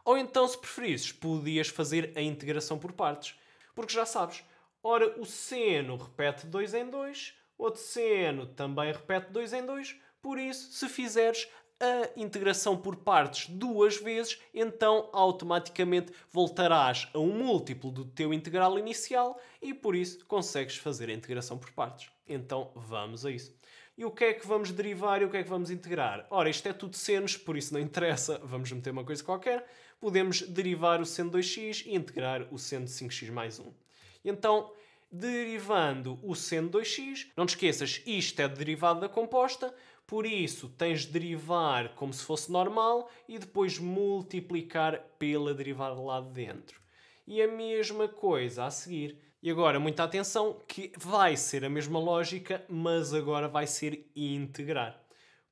Ou então, se preferisses, podias fazer a integração por partes. Porque já sabes, ora, o seno repete 2 em 2, outro seno também repete 2 em 2, por isso, se fizeres a integração por partes duas vezes, então automaticamente voltarás a um múltiplo do teu integral inicial e por isso consegues fazer a integração por partes. Então vamos a isso. E o que é que vamos derivar e o que é que vamos integrar? Ora, isto é tudo senos, por isso não interessa, vamos meter uma coisa qualquer. Podemos derivar o seno de 2x e integrar o seno de 5x mais 1. Então, derivando o seno de 2x, não te esqueças, isto é derivado da composta, por isso tens de derivar como se fosse normal e depois multiplicar pela derivada lá de dentro. E a mesma coisa a seguir. E agora, muita atenção, que vai ser a mesma lógica, mas agora vai ser integrar.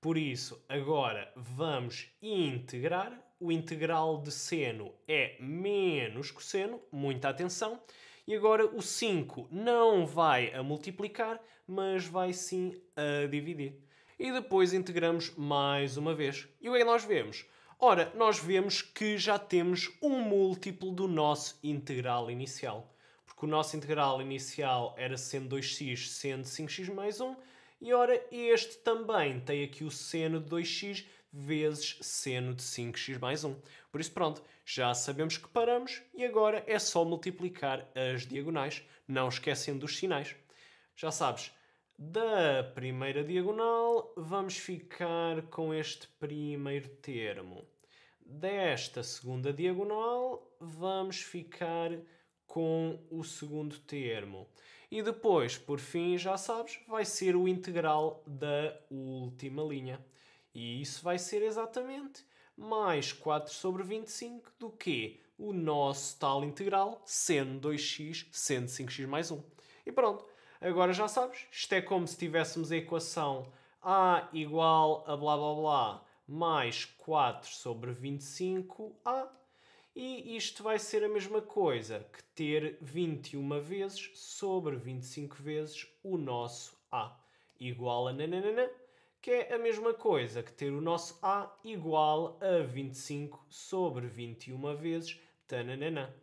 Por isso, agora vamos integrar. O integral de seno é menos cosseno, muita atenção. E agora o 5 não vai a multiplicar, mas vai sim a dividir. E depois integramos mais uma vez. E o que é que nós vemos? Ora, nós vemos que já temos um múltiplo do nosso integral inicial. Porque o nosso integral inicial era seno de 2x, seno de 5x mais 1. E ora, este também tem aqui o seno de 2x vezes seno de 5x mais 1. Por isso, pronto, já sabemos que paramos e agora é só multiplicar as diagonais, não esquecendo dos sinais. Já sabes, da primeira diagonal vamos ficar com este primeiro termo. desta segunda diagonal vamos ficar com o segundo termo. E depois, por fim, já sabes, vai ser o integral da última linha. E isso vai ser exatamente mais 4 sobre 25 do que o nosso tal integral, seno 2x, seno 5x mais 1. E pronto, agora já sabes, isto é como se tivéssemos a equação a igual a blá blá blá mais 4 sobre 25a. E isto vai ser a mesma coisa que ter 21 vezes sobre 25 vezes o nosso A. Igual a nananana, que é a mesma coisa que ter o nosso A igual a 25 sobre 21 vezes tananana.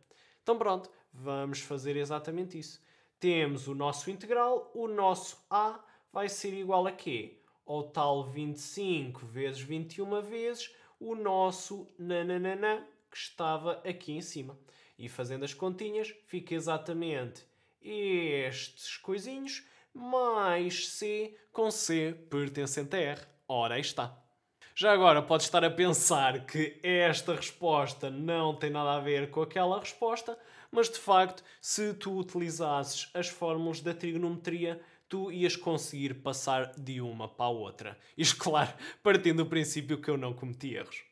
Então pronto, vamos fazer exatamente isso. Temos o nosso integral, o nosso A vai ser igual a quê? Ao tal 25 vezes 21 vezes o nosso nananana, que estava aqui em cima. E fazendo as continhas, fica exatamente estes coisinhos mais C com C pertencente a R. Ora, aí está. Já agora podes estar a pensar que esta resposta não tem nada a ver com aquela resposta, mas de facto, se tu utilizasses as fórmulas da trigonometria, tu ias conseguir passar de uma para a outra. Isto, claro, partindo do princípio que eu não cometi erros.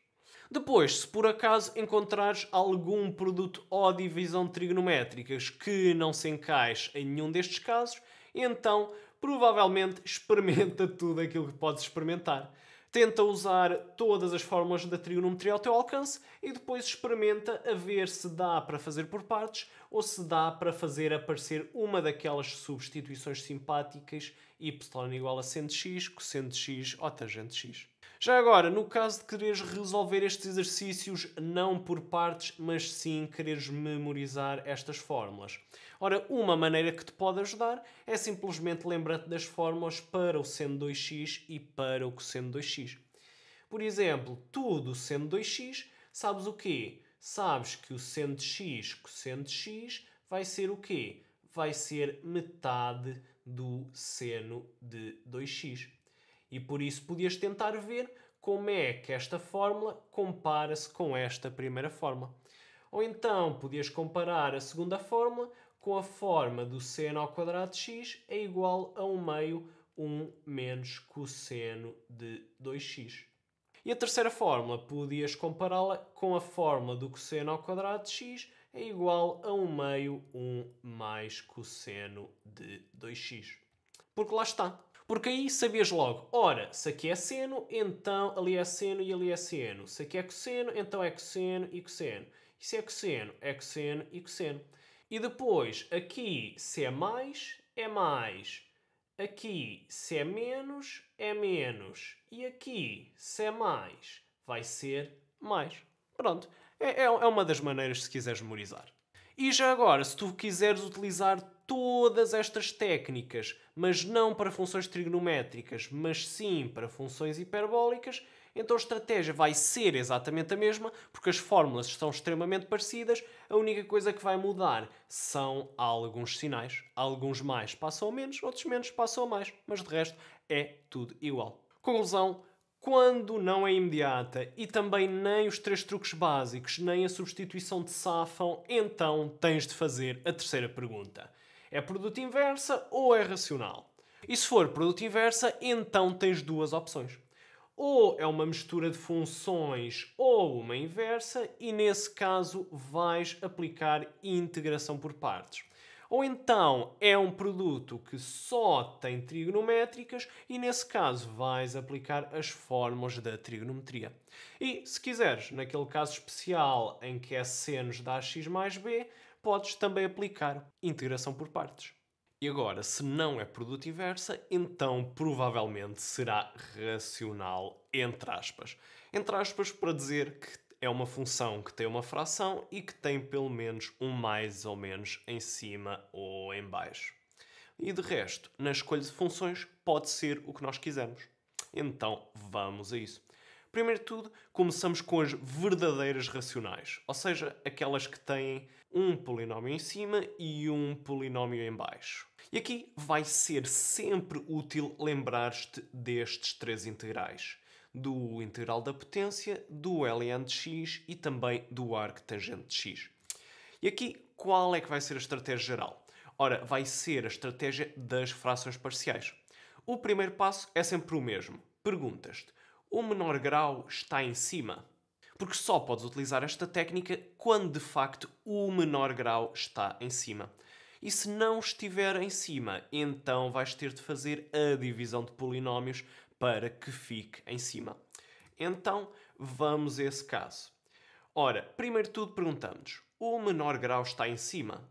Depois, se por acaso encontrares algum produto ou divisão trigonométricas que não se encaixe em nenhum destes casos, então provavelmente experimenta tudo aquilo que podes experimentar. Tenta usar todas as fórmulas da trigonometria ao teu alcance e depois experimenta a ver se dá para fazer por partes ou se dá para fazer aparecer uma daquelas substituições simpáticas y igual a seno de x, cosseno de x ou tangente de x. Já agora, no caso de quereres resolver estes exercícios não por partes, mas sim quereres memorizar estas fórmulas. Ora, uma maneira que te pode ajudar é simplesmente lembrar-te das fórmulas para o seno 2x e para o cosseno 2x. Por exemplo, tu do seno 2x sabes o quê? Sabes que o seno de x, cosseno de x, vai ser o quê? Vai ser metade do seno de 2x. E por isso podias tentar ver como é que esta fórmula compara-se com esta primeira fórmula. Ou então podias comparar a segunda fórmula com a forma do seno ao quadrado de x é igual a 1 menos cosseno de 2x. E a terceira fórmula podias compará-la com a fórmula do cosseno ao quadrado de x é igual a 1 mais cosseno de 2x. Porque lá está. Porque aí sabias logo, ora, se aqui é seno, então ali é seno e ali é seno. Se aqui é cosseno, então é cosseno e cosseno. E se é cosseno e cosseno. E depois, aqui se é mais, é mais. Aqui se é menos, é menos. E aqui se é mais, vai ser mais. Pronto, é uma das maneiras se quiseres memorizar. E já agora, se tu quiseres utilizar todas estas técnicas, mas não para funções trigonométricas, mas sim para funções hiperbólicas, então a estratégia vai ser exatamente a mesma, porque as fórmulas estão extremamente parecidas, a única coisa que vai mudar são alguns sinais. Alguns mais passam a menos, outros menos passam a mais, mas de resto é tudo igual. Conclusão: quando não é imediata e também nem os 3 truques básicos, nem a substituição te safam, então tens de fazer a terceira pergunta. É produto inversa ou é racional? E se for produto inversa, então tens duas opções. Ou é uma mistura de funções ou uma inversa, e nesse caso vais aplicar integração por partes. Ou então é um produto que só tem trigonométricas e nesse caso vais aplicar as fórmulas da trigonometria. E se quiseres, naquele caso especial em que é senos de ax mais b, podes também aplicar integração por partes. E agora, se não é produto inversa, então provavelmente será racional, entre aspas. Entre aspas para dizer que é uma função que tem uma fração e que tem pelo menos um mais ou menos em cima ou em baixo. E de resto, na escolha de funções, pode ser o que nós quisermos. Então, vamos a isso. Primeiro de tudo, começamos com as verdadeiras racionais, ou seja, aquelas que têm um polinómio em cima e um polinómio em baixo. E aqui vai ser sempre útil lembrar-te destes 3 integrais. do integral da potência, do ln de x e também do arco tangente de x. E aqui, qual é que vai ser a estratégia geral? Ora, vai ser a estratégia das frações parciais. O primeiro passo é sempre o mesmo. Perguntas-te, o menor grau está em cima? Porque só podes utilizar esta técnica quando de facto o menor grau está em cima. E se não estiver em cima, então vais ter de fazer a divisão de polinómios para que fique em cima. Então, vamos a esse caso. Ora, primeiro de tudo perguntamos, o menor grau está em cima?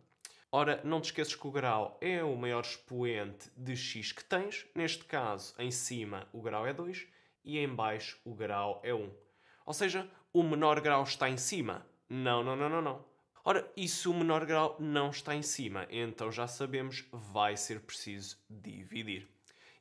Ora, não te esqueças que o grau é o maior expoente de x que tens. Neste caso, em cima o grau é 2 e em baixo o grau é 1. Ou seja, o menor grau está em cima? Não, não, não, não, não. Ora, e se o menor grau não está em cima? Então já sabemos, vai ser preciso dividir.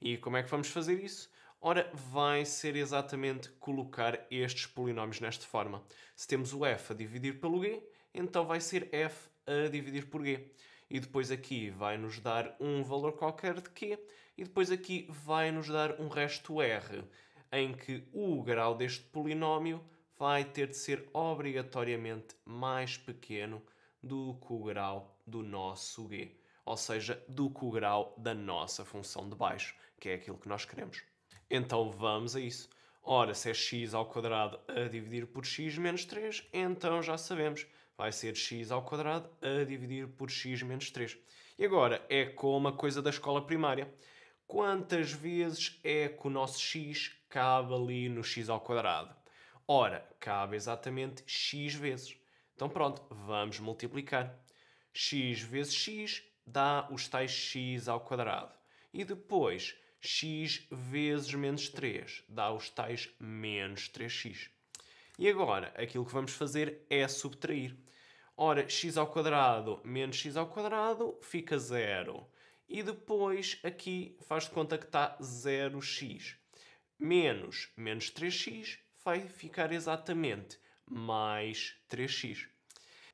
E como é que vamos fazer isso? Ora, vai ser exatamente colocar estes polinómios nesta forma. Se temos o f a dividir pelo g, então vai ser f a dividir por g. E depois aqui vai-nos dar um valor qualquer de q, e depois aqui vai-nos dar um resto r, em que o grau deste polinómio vai ter de ser obrigatoriamente mais pequeno do que o grau do nosso g. Ou seja, do que o grau da nossa função de baixo, que é aquilo que nós queremos. Então vamos a isso. Ora, se é x ao quadrado a dividir por x menos 3, então já sabemos, vai ser x ao quadrado a dividir por x menos 3. E agora é como a coisa da escola primária. Quantas vezes é que o nosso x cabe ali no x ao quadrado? Ora, cabe exatamente x vezes. Então pronto, vamos multiplicar. X vezes x dá os tais x ao quadrado. E depois, x vezes menos 3 dá os tais menos 3x. E agora, aquilo que vamos fazer é subtrair. Ora, x ao quadrado menos x ao quadrado fica 0. E depois, aqui, faz de conta que está 0x. Menos 3x vai ficar exatamente mais 3x.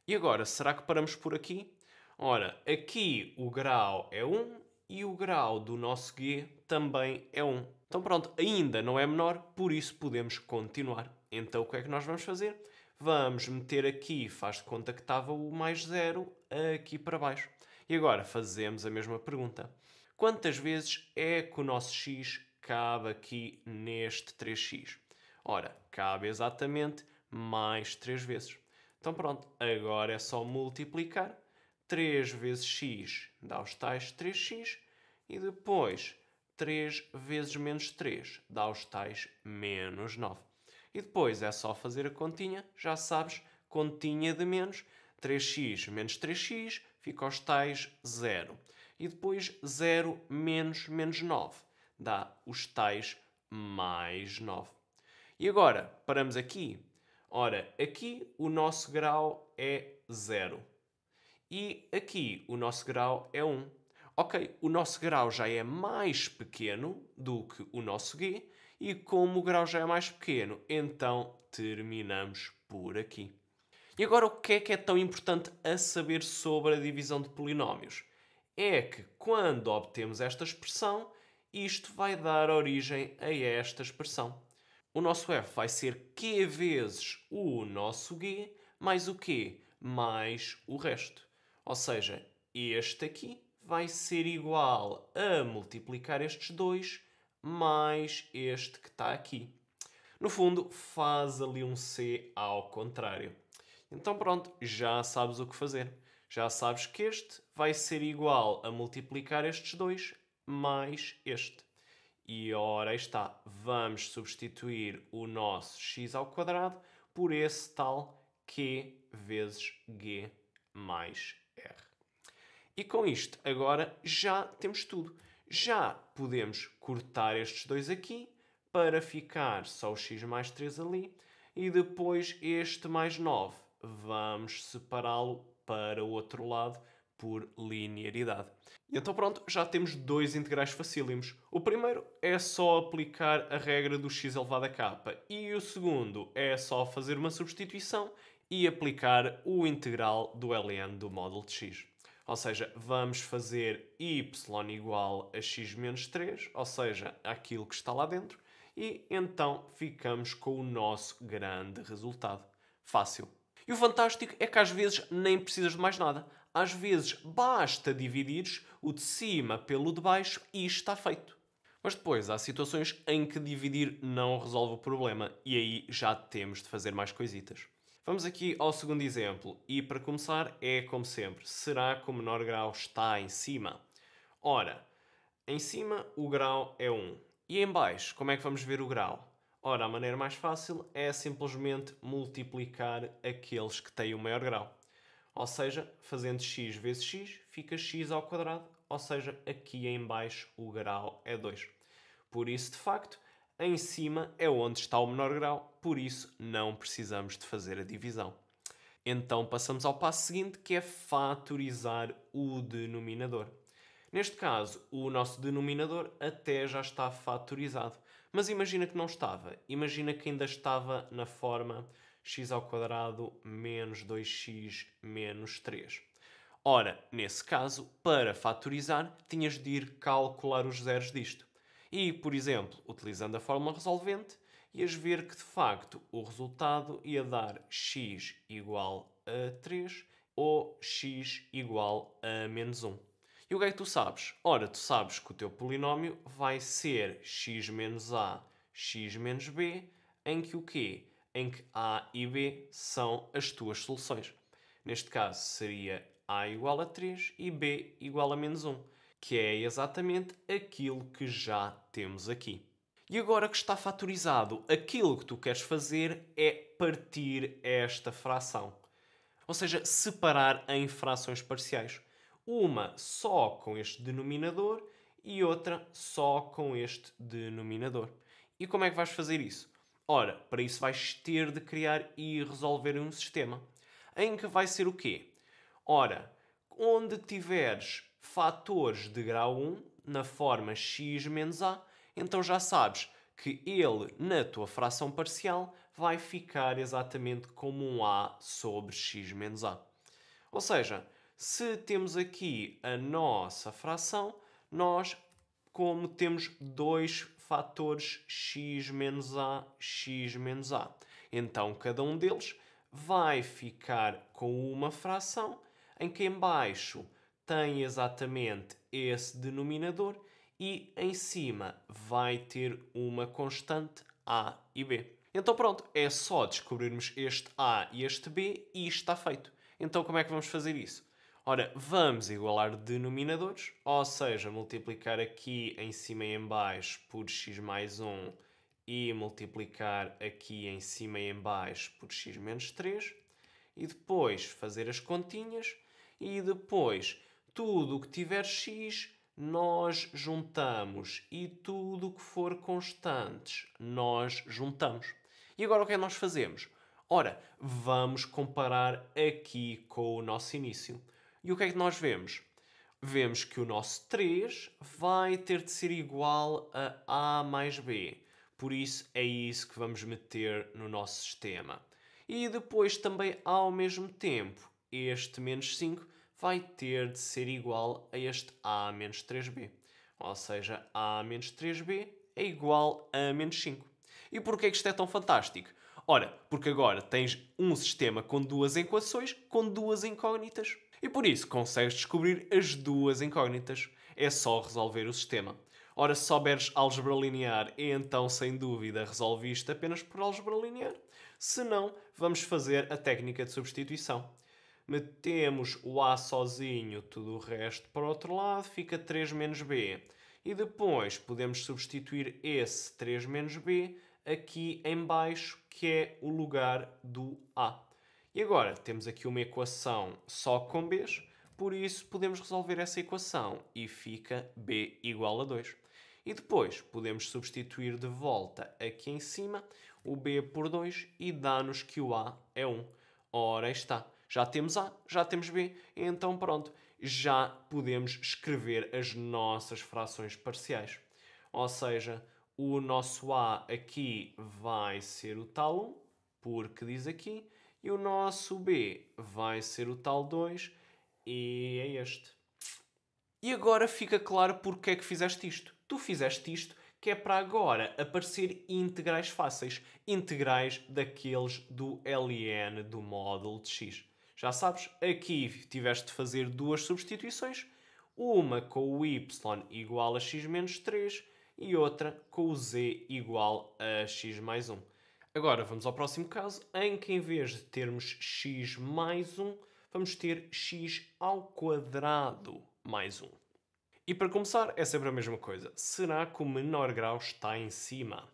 E agora, será que paramos por aqui? Ora, aqui o grau é 1 e o grau do nosso g também é 1. Então pronto, ainda não é menor, por isso podemos continuar. Então o que é que nós vamos fazer? Vamos meter aqui, faz de conta que estava o mais 0 aqui para baixo. E agora fazemos a mesma pergunta. Quantas vezes é que o nosso x cabe aqui neste 3x? Ora, cabe exatamente mais 3 vezes. Então pronto, agora é só multiplicar. 3 vezes x dá os tais 3x e depois 3 vezes menos 3 dá os tais menos 9. E depois é só fazer a continha, já sabes, continha de menos, 3x menos 3x fica aos tais 0. E depois 0 menos menos 9 dá os tais mais 9. E agora, paramos aqui. Ora, aqui o nosso grau é 0. E aqui o nosso grau é 1. Ok, o nosso grau já é mais pequeno do que o nosso g, e como o grau já é mais pequeno, então terminamos por aqui. E agora o que é tão importante a saber sobre a divisão de polinómios? É que quando obtemos esta expressão, isto vai dar origem a esta expressão. O nosso f vai ser q vezes o nosso g mais o q mais o resto. Ou seja, este aqui vai ser igual a multiplicar estes dois mais este que está aqui. No fundo, faz ali um c ao contrário. Então pronto, já sabes o que fazer. Já sabes que este vai ser igual a multiplicar estes dois mais este. E ora aí está, vamos substituir o nosso x ao quadrado por esse tal q vezes g mais r. E com isto, agora já temos tudo. Já podemos cortar estes dois aqui para ficar só o x mais 3 ali e depois este mais 9. Vamos separá-lo para o outro lado por linearidade. E então pronto, já temos dois integrais facílimos. O primeiro é só aplicar a regra do x elevado a k e o segundo é só fazer uma substituição e aplicar o integral do ln do módulo de x. Ou seja, vamos fazer y igual a x menos 3, ou seja, aquilo que está lá dentro, E então ficamos com o nosso grande resultado. Fácil. E o fantástico é que às vezes nem precisas de mais nada. Às vezes basta dividires o de cima pelo de baixo e isto está feito. Mas depois há situações em que dividir não resolve o problema e aí já temos de fazer mais coisitas. Vamos aqui ao segundo exemplo e para começar é como sempre, será que o menor grau está em cima? Ora, em cima o grau é 1 e em baixo como é que vamos ver o grau? Ora, a maneira mais fácil é simplesmente multiplicar aqueles que têm o maior grau. Ou seja, fazendo x vezes x, fica x ao quadrado, ou seja, aqui em baixo o grau é 2. Por isso, de facto, em cima é onde está o menor grau, por isso não precisamos de fazer a divisão. Então passamos ao passo seguinte, que é fatorizar o denominador. Neste caso, o nosso denominador até já está fatorizado. Mas imagina que não estava. Imagina que ainda estava na forma x ao quadrado menos 2x menos 3. Ora, nesse caso, para fatorizar, tinhas de ir calcular os zeros disto. E, por exemplo, utilizando a fórmula resolvente, ias ver que de facto o resultado ia dar x igual a 3 ou x igual a menos 1. E o que é que tu sabes? Ora, tu sabes que o teu polinómio vai ser x menos a, x menos b, em que o quê? Em que a e b são as tuas soluções. Neste caso seria a igual a 3 e b igual a menos 1, que é exatamente aquilo que já temos aqui. E agora que está fatorizado, aquilo que tu queres fazer é partir esta fração. Ou seja, separar em frações parciais. Uma só com este denominador e outra só com este denominador. E como é que vais fazer isso? Ora, para isso vais ter de criar e resolver um sistema. Em que vai ser o quê? Ora, onde tiveres fatores de grau 1 na forma x menos a, então já sabes que ele, na tua fração parcial, vai ficar exatamente como um a sobre x menos a. Ou seja, se temos aqui a nossa fração, nós, como temos dois fatores x menos a, então cada um deles vai ficar com uma fração em que em baixo tem exatamente esse denominador e em cima vai ter uma constante a e b. Então pronto, é só descobrirmos este a e este b e isto está feito. Então como é que vamos fazer isso? Ora, vamos igualar denominadores, ou seja, multiplicar aqui em cima e em baixo por x mais 1 e multiplicar aqui em cima e em baixo por x menos 3 e depois fazer as continhas e depois tudo o que tiver x nós juntamos e tudo o que for constantes nós juntamos. E agora o que é que nós fazemos? Ora, vamos comparar aqui com o nosso início. E o que é que nós vemos? Vemos que o nosso 3 vai ter de ser igual a A mais B. Por isso, é isso que vamos meter no nosso sistema. E depois também, ao mesmo tempo, este menos 5 vai ter de ser igual a este A menos 3B. Ou seja, A menos 3B é igual a menos 5. E porquê que isto é tão fantástico? Ora, porque agora tens um sistema com duas equações com duas incógnitas. E por isso consegues descobrir as duas incógnitas. É só resolver o sistema. Ora, se souberes álgebra linear, então sem dúvida resolve isto apenas por álgebra linear. Se não, vamos fazer a técnica de substituição. Metemos o A sozinho, tudo o resto para o outro lado, fica 3 menos B. E depois podemos substituir esse 3 menos B aqui em baixo, que é o lugar do A. E agora temos aqui uma equação só com B's, por isso podemos resolver essa equação e fica B igual a 2. E depois podemos substituir de volta aqui em cima o B por 2 e dá-nos que o A é 1. Ora, aí está. Já temos A, já temos B, então pronto, já podemos escrever as nossas frações parciais. Ou seja, o nosso A aqui vai ser o tal 1, porque diz aqui, e o nosso B vai ser o tal 2, e é este. E agora fica claro porque é que fizeste isto. Tu fizeste isto que é para agora aparecer integrais fáceis, integrais daqueles do ln do módulo de x. Já sabes, aqui tiveste de fazer duas substituições, uma com o y igual a x menos 3 e outra com o z igual a x mais 1. Agora vamos ao próximo caso, em que em vez de termos x mais 1, vamos ter x ao quadrado mais 1. E para começar, é sempre a mesma coisa. Será que o menor grau está em cima?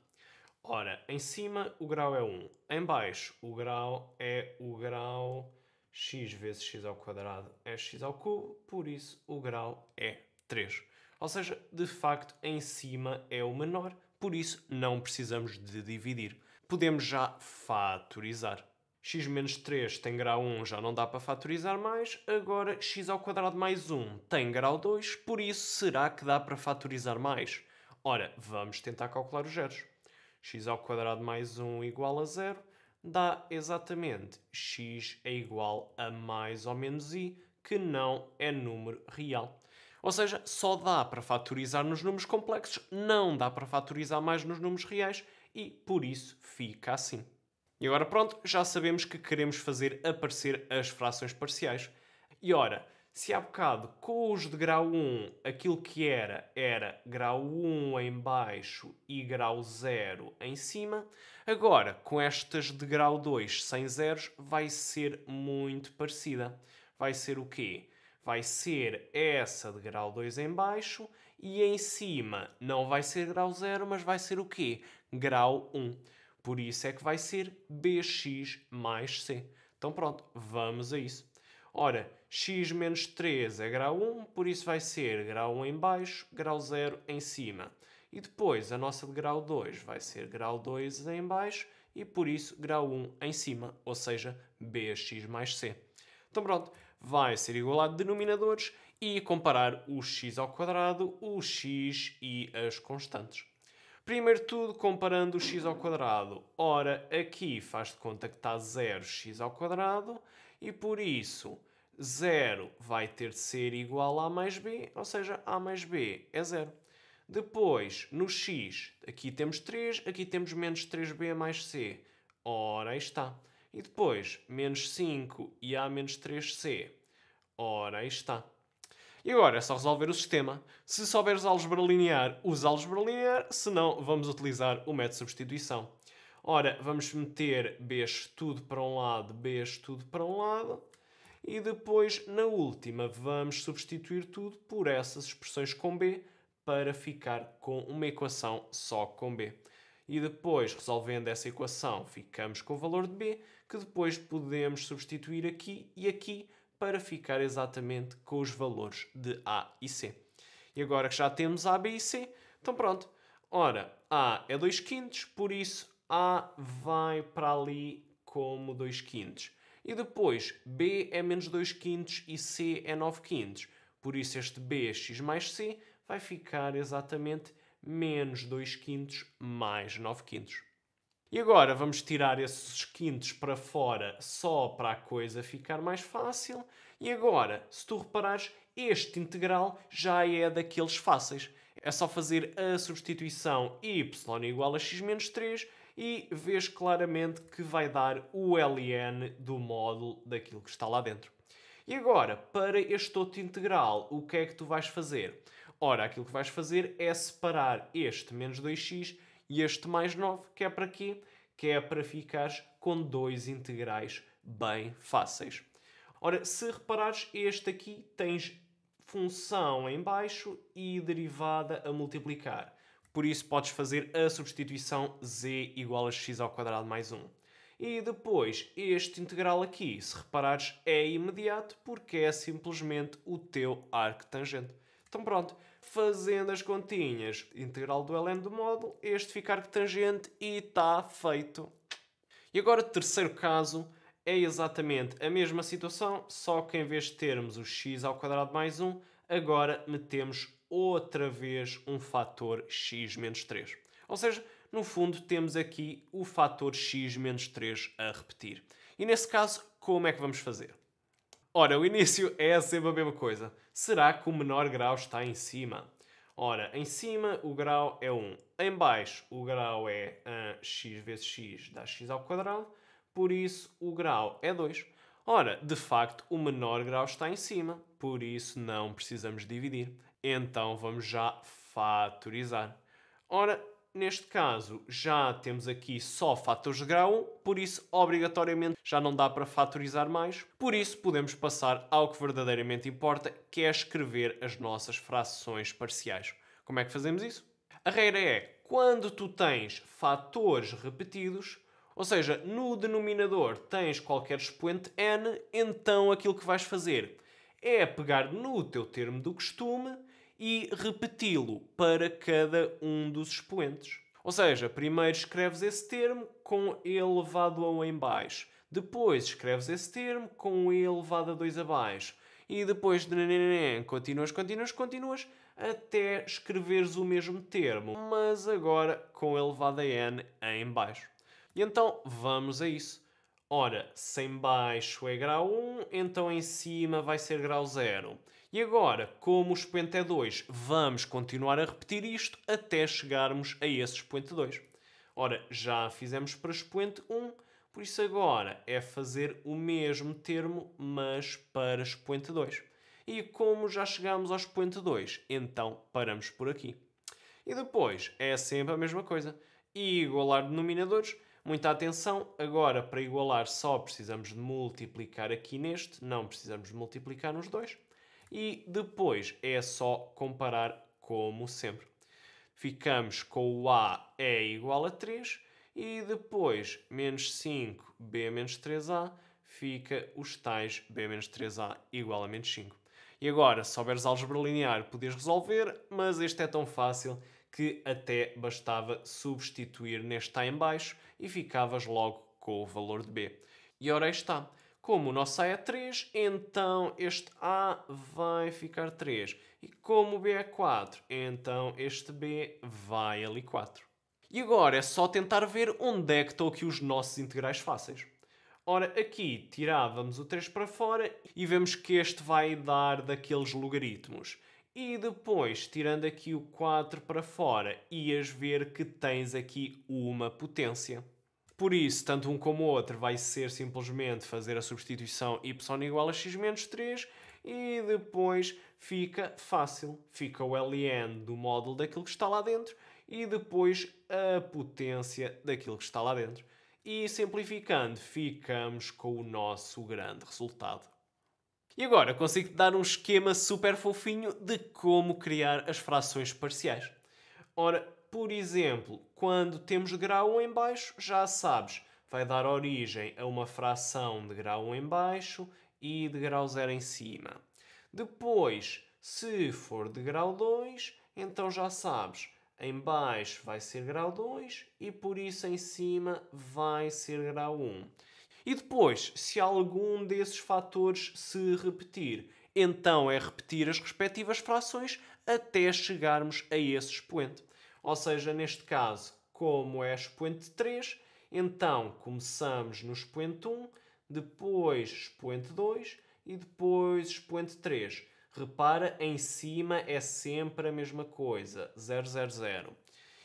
Ora, em cima o grau é 1. Em baixo o grau é o grau x vezes x ao quadrado é x ao cubo, por isso o grau é 3. Ou seja, de facto, em cima é o menor, por isso não precisamos de dividir. Podemos já fatorizar. X menos 3 tem grau 1, já não dá para fatorizar mais. Agora, x ao quadrado mais 1 tem grau 2, por isso será que dá para fatorizar mais? Ora, vamos tentar calcular os zeros. X ao quadrado mais 1 igual a 0 dá exatamente x é igual a mais ou menos i, que não é número real. Ou seja, só dá para fatorizar nos números complexos, não dá para fatorizar mais nos números reais e por isso fica assim. E agora pronto, já sabemos que queremos fazer aparecer as frações parciais. E ora, se há bocado com os de grau 1 aquilo que era grau 1 em baixo e grau 0 em cima, agora com estas de grau 2 sem zeros vai ser muito parecida. Vai ser o quê? Vai ser essa de grau 2 em baixo e em cima não vai ser grau 0, mas vai ser o quê? Grau 1. Por isso é que vai ser bx mais c. Então pronto, vamos a isso. Ora, x menos 3 é grau 1, por isso vai ser grau 1 em baixo, grau 0 em cima. E depois a nossa de grau 2 vai ser grau 2 em baixo e por isso grau 1 em cima, ou seja, bx mais c. Então pronto, vai ser igual a denominadores e comparar o x ao quadrado, o x e as constantes. Primeiro de tudo, comparando o x ao quadrado. Ora, aqui faz de conta que está 0x ao quadrado e por isso 0 vai ter de ser igual a a mais b, ou seja, a mais b é 0. Depois, no x, aqui temos 3, aqui temos menos 3b mais c. Ora, aí está. E depois, menos 5 e a menos 3c. Ora, aí está. E agora é só resolver o sistema. Se souberes álgebra linear, usa álgebra linear, se não, vamos utilizar o método de substituição. Ora, vamos meter b's tudo para um lado, b's tudo para um lado, e depois, na última, vamos substituir tudo por essas expressões com b, para ficar com uma equação só com b. E depois, resolvendo essa equação, ficamos com o valor de b, que depois podemos substituir aqui e aqui, para ficar exatamente com os valores de A e C. E agora que já temos A, B e C, então pronto. Ora, A é 2 quintos, por isso A vai para ali como 2 quintos. E depois B é menos 2 quintos e C é 9 quintos. Por isso este bx mais C vai ficar exatamente menos 2 quintos mais 9 quintos. E agora vamos tirar esses quintos para fora só para a coisa ficar mais fácil. E agora, se tu reparares, este integral já é daqueles fáceis. É só fazer a substituição y igual a x menos 3 e vês claramente que vai dar o ln do módulo daquilo que está lá dentro. E agora, para este outro integral, o que é que tu vais fazer? Ora, aquilo que vais fazer é separar este menos 2x e este mais 9, que é para quê? Que é para ficares com dois integrais bem fáceis. Ora, se reparares, este aqui tens função em baixo e derivada a multiplicar. Por isso podes fazer a substituição z igual a x ao quadrado mais 1. E depois, este integral aqui, se reparares, é imediato porque é simplesmente o teu arctangente. Então pronto, fazendo as continhas, integral do ln do módulo, este fica arctangente e está feito. E agora o terceiro caso é exatamente a mesma situação, só que em vez de termos o x ao quadrado mais 1, agora metemos outra vez um fator x menos 3. Ou seja, no fundo temos aqui o fator x menos 3 a repetir. E nesse caso, como é que vamos fazer? Ora, o início é sempre a mesma coisa. Será que o menor grau está em cima? Ora, em cima o grau é 1. Em baixo o grau é x vezes x dá x ao quadrado. Por isso o grau é 2. Ora, de facto, o menor grau está em cima. Por isso não precisamos dividir. Então vamos já fatorizar. Ora, neste caso já temos aqui só fatores de grau 1. Por isso, obrigatoriamente, já não dá para fatorizar mais. Por isso, podemos passar ao que verdadeiramente importa, que é escrever as nossas frações parciais. Como é que fazemos isso? A regra é, quando tu tens fatores repetidos, ou seja, no denominador tens qualquer expoente n, então aquilo que vais fazer é pegar no teu termo do costume e repeti-lo para cada um dos expoentes. Ou seja, primeiro escreves esse termo com e elevado a 1 em baixo. Depois escreves esse termo com e elevado a 2 abaixo. E depois continuas até escreveres o mesmo termo, mas agora com elevado a n em baixo. E então vamos a isso. Ora, se em baixo é grau 1, então em cima vai ser grau 0. E agora, como o expoente é 2, vamos continuar a repetir isto até chegarmos a esse expoente 2. Ora, já fizemos para expoente 1, por isso agora é fazer o mesmo termo, mas para expoente 2. E como já chegamos ao expoente 2, então paramos por aqui. E depois é sempre a mesma coisa. Igualar denominadores. Muita atenção, agora para igualar só precisamos de multiplicar aqui neste, não precisamos de multiplicar nos dois. E depois é só comparar como sempre. Ficamos com o A é igual a 3 e depois menos 5B menos 3A fica os tais B menos 3A igual a menos 5. E agora, se houveres álgebra linear, podes resolver, mas este é tão fácil que até bastava substituir neste A em baixo e ficavas logo com o valor de B. E ora aí está. Como o nosso A é 3, então este A vai ficar 3. E como o B é 4, então este B vai ali 4. E agora é só tentar ver onde é que estão aqui os nossos integrais fáceis. Ora, aqui tirávamos o 3 para fora e vemos que este vai dar daqueles logaritmos. E depois, tirando aqui o 4 para fora, ias ver que tens aqui uma potência. Por isso, tanto um como o outro vai ser simplesmente fazer a substituição y igual a x menos 3 e depois fica fácil. Fica o ln do módulo daquilo que está lá dentro e depois a potência daquilo que está lá dentro. E simplificando, ficamos com o nosso grande resultado. E agora consigo-te dar um esquema super fofinho de como criar as frações parciais. Ora, por exemplo, quando temos grau 1 em baixo, já sabes, vai dar origem a uma fração de grau 1 em baixo e de grau 0 em cima. Depois, se for de grau 2, então já sabes, em baixo vai ser grau 2 e por isso em cima vai ser grau 1. E depois, se algum desses fatores se repetir, então é repetir as respectivas frações até chegarmos a esse expoente. Ou seja, neste caso, como é expoente 3, então começamos no expoente 1, depois expoente 2 e depois expoente 3. Repara, em cima é sempre a mesma coisa, 0, 0, 0.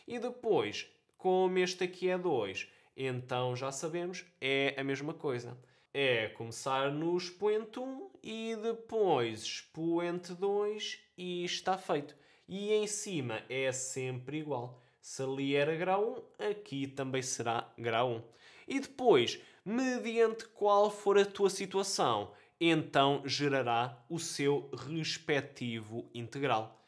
E depois, como este aqui é 2, então já sabemos, é a mesma coisa. É começar no expoente 1 e depois expoente 2 e está feito. E em cima é sempre igual. Se ali era grau 1, aqui também será grau 1. E depois, mediante qual for a tua situação, então gerará o seu respectivo integral.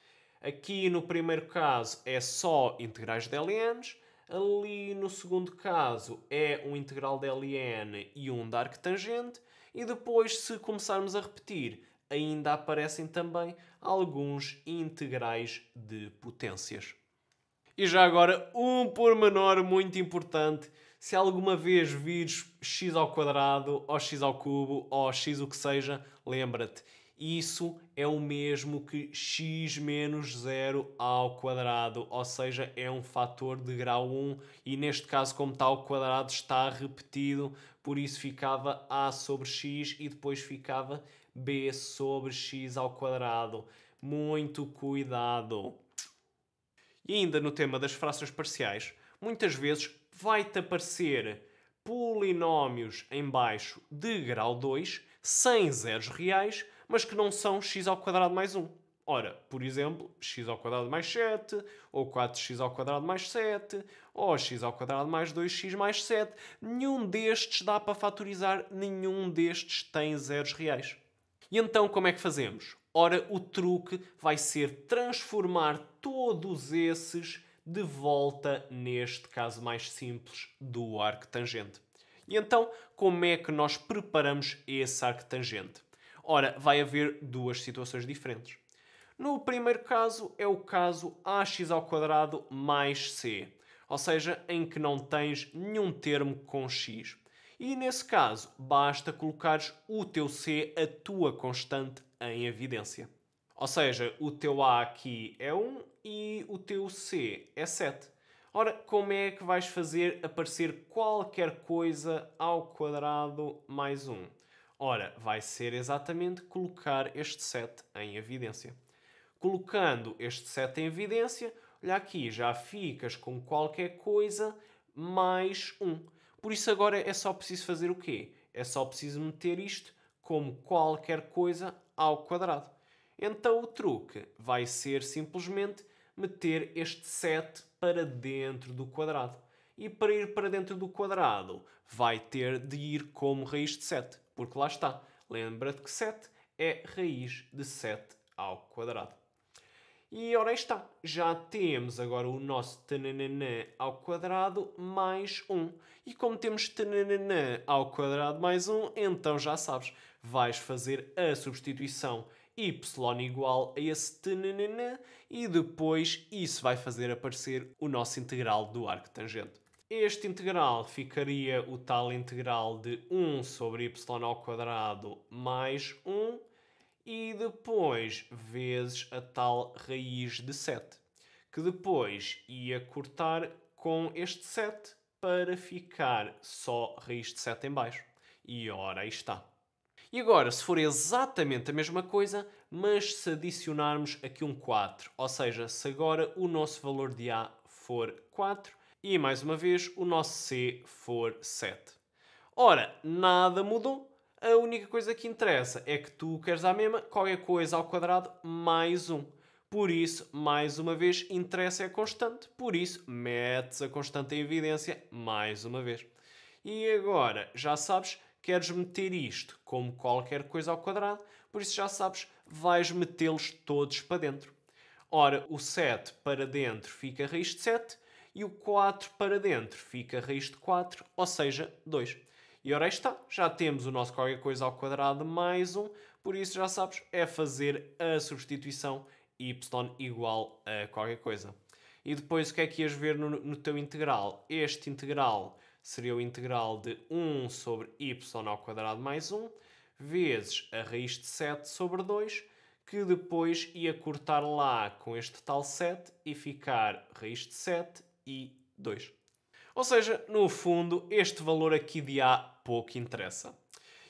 Aqui no primeiro caso é só integrais de LNs. Ali no segundo caso é um integral de LN e um de arctangente. E depois, se começarmos a repetir, ainda aparecem também alguns integrais de potências. E já agora, um pormenor muito importante. Se alguma vez vires x ao quadrado, ou x ao cubo, ou x o que seja, lembra-te, isso é o mesmo que x menos 0 ao quadrado, ou seja, é um fator de grau 1 e neste caso, como está ao quadrado, está repetido, por isso ficava a sobre x e depois ficava b sobre x ao quadrado. Muito cuidado! E ainda no tema das frações parciais, muitas vezes vai-te aparecer polinómios em baixo de grau 2, sem zeros reais, mas que não são x² mais 1. Ora, por exemplo, x² mais 7, ou 4x² mais 7, ou x² mais 2x mais 7. Nenhum destes dá para fatorizar, nenhum destes tem zeros reais. E então como é que fazemos? Ora, o truque vai ser transformar todos esses de volta neste caso mais simples do arctangente. E então, como é que nós preparamos esse arctangente? Ora, vai haver duas situações diferentes. No primeiro caso é o caso ax² mais c, ou seja, em que não tens nenhum termo com x. E nesse caso, basta colocares o teu c, a tua constante, em evidência. Ou seja, o teu a aqui é 1 e o teu c é 7. Ora, como é que vais fazer aparecer qualquer coisa ao quadrado mais 1? Ora, vai ser exatamente colocar este 7 em evidência. Colocando este 7 em evidência, olha aqui, já ficas com qualquer coisa mais 1. Por isso agora é só preciso fazer o quê? É só preciso meter isto como qualquer coisa ao quadrado. Então o truque vai ser simplesmente meter este 7 para dentro do quadrado. E para ir para dentro do quadrado vai ter de ir como raiz de 7. Porque lá está. Lembra-te que 7 é raiz de 7 ao quadrado. E ora aí está, já temos agora o nosso tananana ao quadrado mais 1. E como temos tananana ao quadrado mais 1, então já sabes, vais fazer a substituição y igual a esse tananana e depois isso vai fazer aparecer o nosso integral do arctangente. Este integral ficaria o tal integral de 1 sobre y ao quadrado mais 1 e depois vezes a tal raiz de 7, que depois ia cortar com este 7 para ficar só raiz de 7 em baixo. E ora, aí está. E agora, se for exatamente a mesma coisa, mas se adicionarmos aqui um 4, ou seja, se agora o nosso valor de A for 4 e, mais uma vez, o nosso C for 7. Ora, nada mudou. A única coisa que interessa é que tu queres a mesma qualquer coisa ao quadrado mais 1. Por isso, mais uma vez, interessa é a constante. Por isso, metes a constante em evidência mais uma vez. E agora, já sabes, queres meter isto como qualquer coisa ao quadrado. Por isso, já sabes, vais metê-los todos para dentro. Ora, o 7 para dentro fica raiz de 7 e o 4 para dentro fica raiz de 4, ou seja, 2. E ora aí está, já temos o nosso qualquer coisa ao quadrado mais 1, por isso já sabes, é fazer a substituição y igual a qualquer coisa. E depois o que é que ias ver no teu integral? Este integral seria o integral de 1 sobre y ao quadrado mais 1, vezes a raiz de 7 sobre 2, que depois ia cortar lá com este tal 7 e ficar raiz de 7 e 2. Ou seja, no fundo, este valor aqui de A pouco interessa.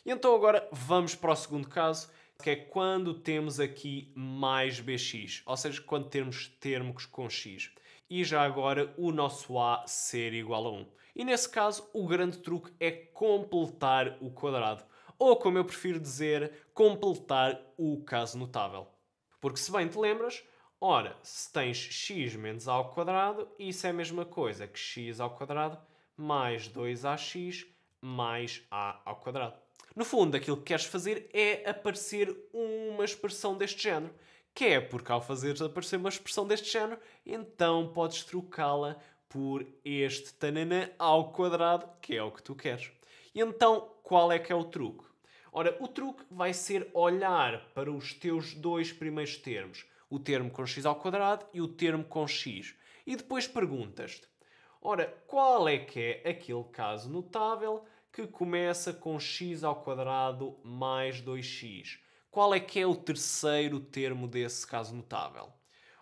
E então agora vamos para o segundo caso, que é quando temos aqui mais bx, ou seja, quando temos termos com x. E já agora o nosso A ser igual a 1. E nesse caso, o grande truque é completar o quadrado. Ou, como eu prefiro dizer, completar o caso notável. Porque se bem te lembras, ora, se tens x menos a ao quadrado, isso é a mesma coisa que x ao quadrado mais 2ax mais a ao quadrado. No fundo, aquilo que queres fazer é aparecer uma expressão deste género. Que é porque ao fazeres aparecer uma expressão deste género, então podes trocá-la por este tanana ao quadrado, que é o que tu queres. E então, qual é que é o truque? Ora, o truque vai ser olhar para os teus dois primeiros termos, o termo com x ao quadrado e o termo com x. E depois perguntas-te, ora, qual é que é aquele caso notável que começa com x ao quadrado mais 2x? Qual é que é o terceiro termo desse caso notável?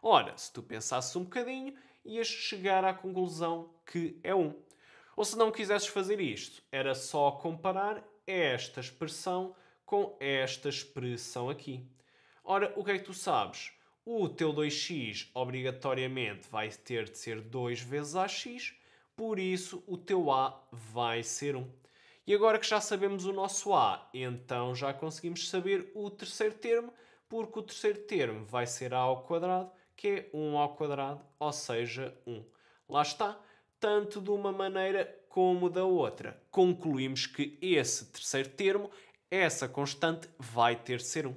Ora, se tu pensasses um bocadinho, ias chegar à conclusão que é 1. Ou se não quisesses fazer isto, era só comparar esta expressão com esta expressão aqui. Ora, o que é que tu sabes? o teu 2x obrigatoriamente vai ter de ser 2 vezes ax, por isso o teu a vai ser 1. E agora que já sabemos o nosso a, então já conseguimos saber o terceiro termo, porque o terceiro termo vai ser a ao quadrado, que é 1 ao quadrado, ou seja, 1. Lá está, tanto de uma maneira como da outra. Concluímos que esse terceiro termo, essa constante, vai ter de ser 1.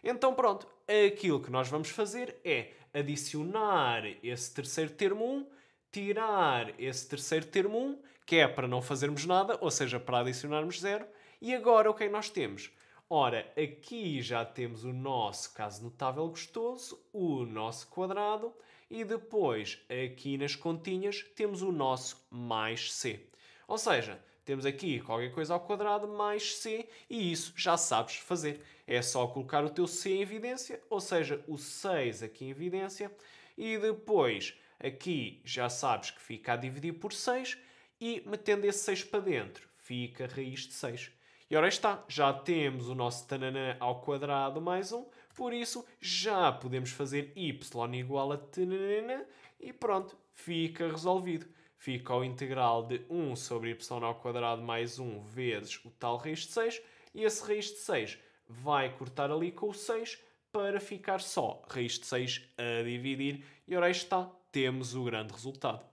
Então pronto, aquilo que nós vamos fazer é adicionar esse terceiro termo 1, tirar esse terceiro termo 1, que é para não fazermos nada, ou seja, para adicionarmos 0. E agora o que é que nós temos? Ora, aqui já temos o nosso caso notável gostoso, o nosso quadrado, e depois, aqui nas continhas, temos o nosso mais c. Ou seja, temos aqui qualquer coisa ao quadrado mais c, e isso já sabes fazer. É só colocar o teu c em evidência, ou seja, o 6 aqui em evidência, e depois aqui já sabes que fica a dividir por 6, e metendo esse 6 para dentro, fica a raiz de 6. E ora está, já temos o nosso tananã ao quadrado mais 1, por isso já podemos fazer y igual a tananã e pronto, fica resolvido. Fica o integral de 1 sobre y ao quadrado mais 1 vezes o tal raiz de 6, e esse raiz de 6 vai cortar ali com o 6 para ficar só raiz de 6 a dividir, e ora está, temos o grande resultado.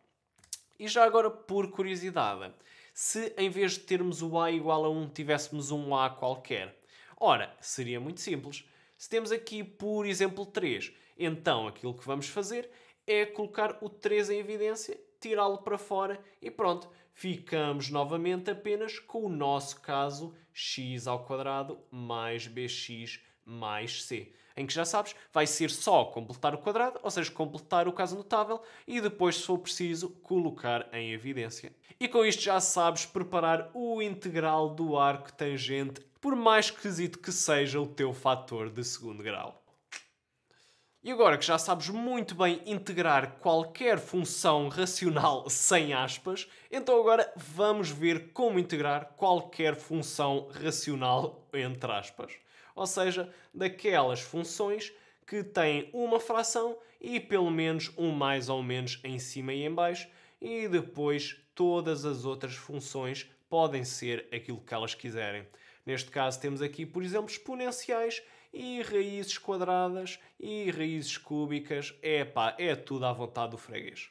E já agora, por curiosidade, se em vez de termos o a igual a 1 tivéssemos um a qualquer? Ora, seria muito simples. Se temos aqui, por exemplo, 3, então aquilo que vamos fazer é colocar o 3 em evidência, tirá-lo para fora e pronto, ficamos novamente apenas com o nosso caso x ao quadrado mais bx mais c, em que já sabes, vai ser só completar o quadrado, ou seja, completar o caso notável e depois, se for preciso, colocar em evidência. E com isto já sabes preparar o integral do arco tangente, por mais esquisito que seja o teu fator de segundo grau. E agora que já sabes muito bem integrar qualquer função racional sem aspas, então agora vamos ver como integrar qualquer função racional entre aspas. Ou seja, daquelas funções que têm uma fração e pelo menos um mais ou menos em cima e em baixo, e depois todas as outras funções podem ser aquilo que elas quiserem. Neste caso temos aqui, por exemplo, exponenciais e raízes quadradas e raízes cúbicas. É tudo à vontade do freguês.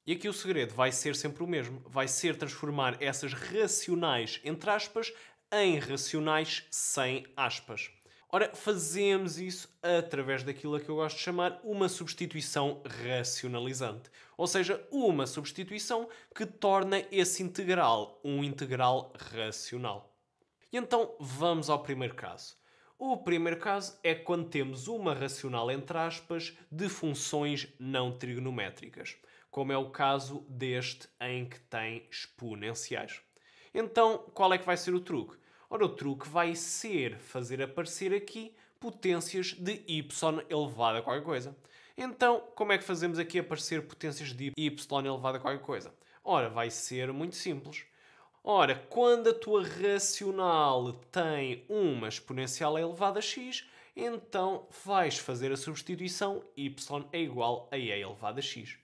E aqui o segredo vai ser sempre o mesmo. Vai ser transformar essas racionais, entre aspas, em racionais sem aspas. Ora, fazemos isso através daquilo que eu gosto de chamar uma substituição racionalizante. Ou seja, uma substituição que torna esse integral um integral racional. E então vamos ao primeiro caso. O primeiro caso é quando temos uma racional entre aspas de funções não trigonométricas, como é o caso deste em que tem exponenciais. Então, qual é que vai ser o truque? Ora, o truque vai ser fazer aparecer aqui potências de y elevado a qualquer coisa. Então, como é que fazemos aqui aparecer potências de y elevado a qualquer coisa? Ora, vai ser muito simples. Ora, quando a tua racional tem uma exponencial elevada a x, então vais fazer a substituição y é igual a e elevado a x.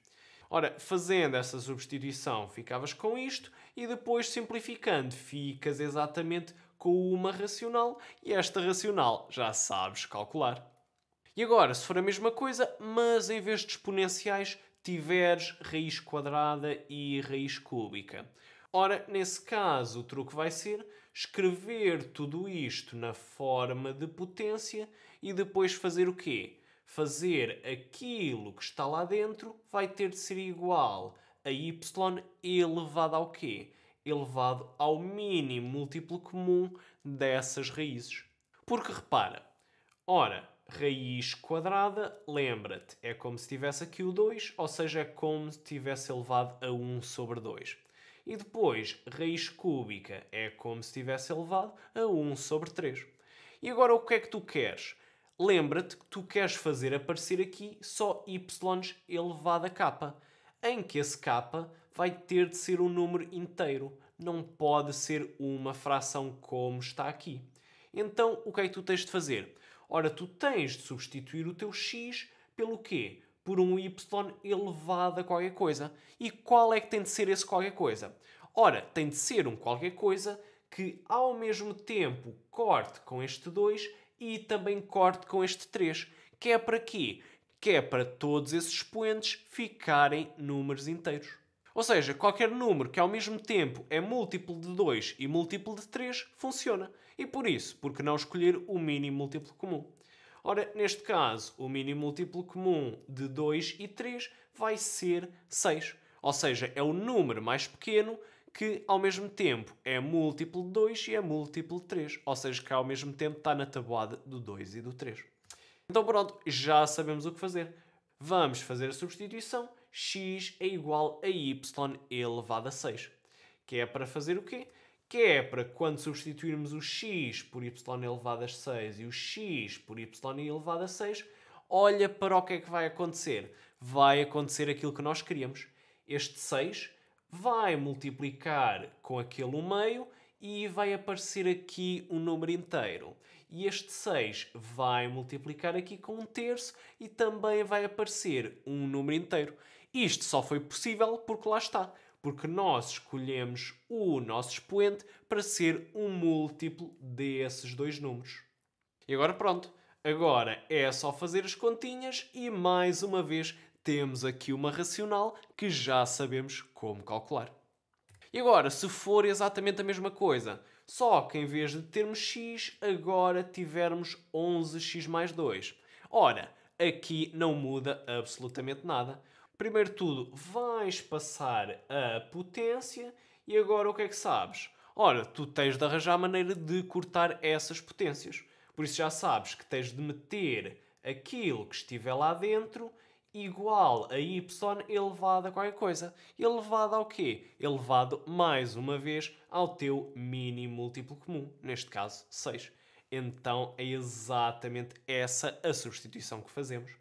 Ora, fazendo essa substituição, ficavas com isto e depois, simplificando, ficas exatamente com uma racional e esta racional já sabes calcular. E agora, se for a mesma coisa, mas em vez de exponenciais, tiveres raiz quadrada e raiz cúbica. Ora, nesse caso, o truque vai ser escrever tudo isto na forma de potência e depois fazer o quê? Fazer aquilo que está lá dentro vai ter de ser igual a y elevado ao quê? Elevado ao mínimo múltiplo comum dessas raízes. Porque repara, ora, raiz quadrada, lembra-te, é como se tivesse aqui o 2, ou seja, é como se tivesse elevado a 1 sobre 2. E depois, raiz cúbica é como se tivesse elevado a 1 sobre 3. E agora o que é que tu queres? Lembra-te que tu queres fazer aparecer aqui só y elevado a k, em que esse k vai ter de ser um número inteiro, não pode ser uma fração como está aqui. Então, o que é que tu tens de fazer? Ora, tu tens de substituir o teu x pelo quê? Por um y elevado a qualquer coisa. E qual é que tem de ser esse qualquer coisa? Ora, tem de ser um qualquer coisa que ao mesmo tempo corte com este 2 e também corte com este 3. Que é para quê? Que é para todos esses expoentes ficarem números inteiros. Ou seja, qualquer número que ao mesmo tempo é múltiplo de 2 e múltiplo de 3 funciona. E por isso, por que não escolher o mínimo múltiplo comum? Ora, neste caso, o mínimo múltiplo comum de 2 e 3 vai ser 6. Ou seja, é o número mais pequeno que ao mesmo tempo é múltiplo de 2 e é múltiplo de 3. Ou seja, que ao mesmo tempo está na tabuada do 2 e do 3. Então pronto, já sabemos o que fazer. Vamos fazer a substituição. X é igual a y elevado a 6. Que é para fazer o quê? Que é para quando substituirmos o x por y elevado a 6 e o x por y elevado a 6, olha para o que é que vai acontecer. Vai acontecer aquilo que nós queríamos. Este 6 vai multiplicar com aquele 1/2 e vai aparecer aqui um número inteiro. E este 6 vai multiplicar aqui com 1/3 e também vai aparecer um número inteiro. Isto só foi possível porque lá está. Porque nós escolhemos o nosso expoente para ser um múltiplo desses dois números. E agora pronto. Agora é só fazer as continhas e mais uma vez temos aqui uma racional que já sabemos como calcular. E agora, se for exatamente a mesma coisa, só que em vez de termos x, agora tivermos 11x mais 2. Ora, aqui não muda absolutamente nada. Primeiro de tudo, vais passar a potência e agora o que é que sabes? Ora, tu tens de arranjar a maneira de cortar essas potências. Por isso já sabes que tens de meter aquilo que estiver lá dentro igual a y elevado a qualquer coisa. Elevado ao quê? Elevado, mais uma vez, ao teu mínimo múltiplo comum. Neste caso, 6. Então é exatamente essa a substituição que fazemos.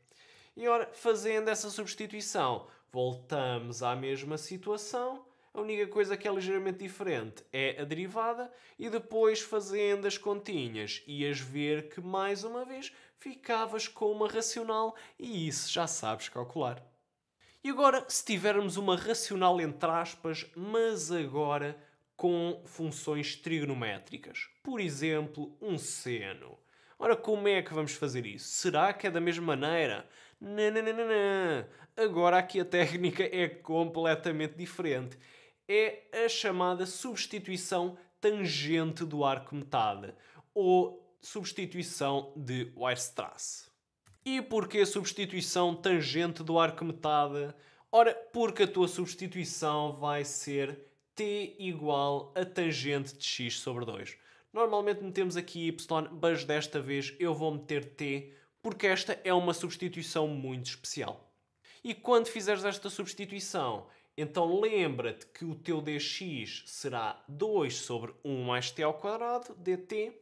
E ora, fazendo essa substituição, voltamos à mesma situação. A única coisa que é ligeiramente diferente é a derivada. E depois, fazendo as continhas, ias ver que, mais uma vez, ficavas com uma racional e isso já sabes calcular. E agora, se tivermos uma racional entre aspas, mas agora com funções trigonométricas. Por exemplo, um seno. Ora, como é que vamos fazer isso? Será que é da mesma maneira? Não, não, não, não, não. Agora aqui a técnica é completamente diferente. É a chamada substituição tangente do arco metade, ou substituição de Weierstrass. E porquê substituição tangente do arco metade? Ora, porque a tua substituição vai ser t igual a tangente de x sobre 2. Normalmente metemos aqui y, mas desta vez eu vou meter t, porque esta é uma substituição muito especial. E quando fizeres esta substituição, então lembra-te que o teu dx será 2 sobre 1 mais t ao quadrado, dt,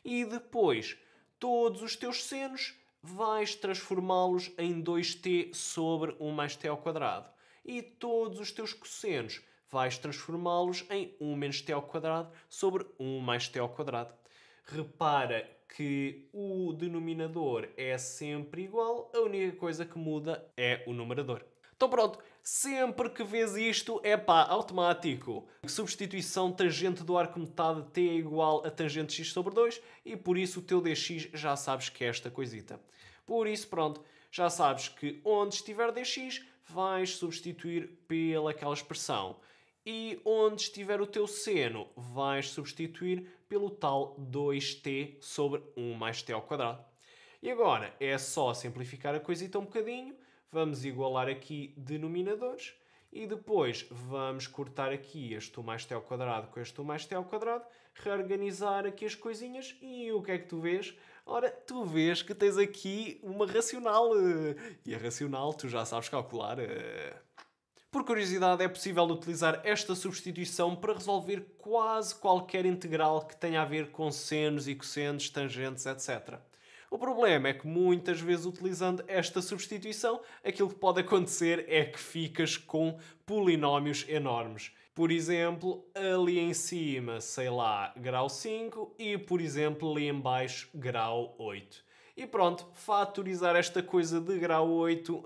e depois todos os teus senos vais transformá-los em 2t sobre 1 mais t ao quadrado. E todos os teus cossenos vais transformá-los em 1 menos t ao quadrado sobre 1 mais t ao quadrado. Repara que o denominador é sempre igual, a única coisa que muda é o numerador. Então pronto, sempre que vês isto, é pá, automático. Substituição tangente do arco metade t é igual a tangente x sobre 2 e por isso o teu dx já sabes que é esta coisita. Por isso pronto, já sabes que onde estiver dx vais substituir pelaquela expressão. E onde estiver o teu seno, vais substituir pelo tal 2t sobre 1 mais t ao quadrado. E agora é só simplificar a coisita um bocadinho. Vamos igualar aqui denominadores. E depois vamos cortar aqui este 1 mais t ao quadrado com este 1 mais t ao quadrado. Reorganizar aqui as coisinhas. E o que é que tu vês? Ora, tu vês que tens aqui uma racional. E a racional tu já sabes calcular. Por curiosidade, é possível utilizar esta substituição para resolver quase qualquer integral que tenha a ver com senos e cossenos, tangentes, etc. O problema é que muitas vezes utilizando esta substituição, aquilo que pode acontecer é que ficas com polinómios enormes. Por exemplo, ali em cima, sei lá, grau 5 e, por exemplo, ali em baixo, grau 8. E pronto, fatorizar esta coisa de grau 8,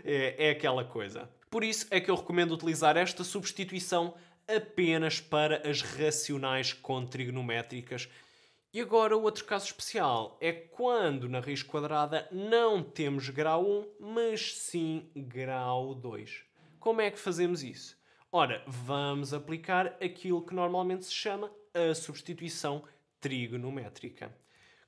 é aquela coisa. Por isso é que eu recomendo utilizar esta substituição apenas para as racionais com trigonométricas. E agora, o outro caso especial é quando na raiz quadrada não temos grau 1, mas sim grau 2. Como é que fazemos isso? Ora, vamos aplicar aquilo que normalmente se chama a substituição trigonométrica.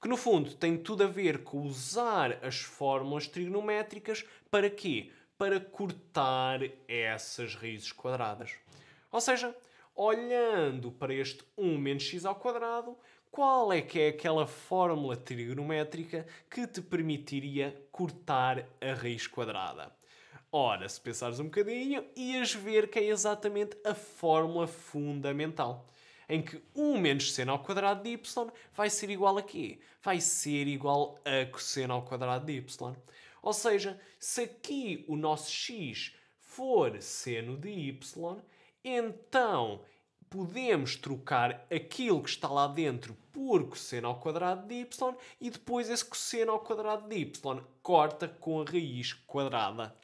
Que no fundo tem tudo a ver com usar as fórmulas trigonométricas para quê? Para cortar essas raízes quadradas. Ou seja, olhando para este 1 menos x ao quadrado, qual é que é aquela fórmula trigonométrica que te permitiria cortar a raiz quadrada? Ora, se pensares um bocadinho, ias ver que é exatamente a fórmula fundamental. Em que 1 menos seno ao quadrado de y vai ser igual a quê? Vai ser igual a cosseno ao quadrado de y. Ou seja, se aqui o nosso x for seno de y, então podemos trocar aquilo que está lá dentro por cosseno ao quadrado de y e depois esse cosseno ao quadrado de y corta com a raiz quadrada.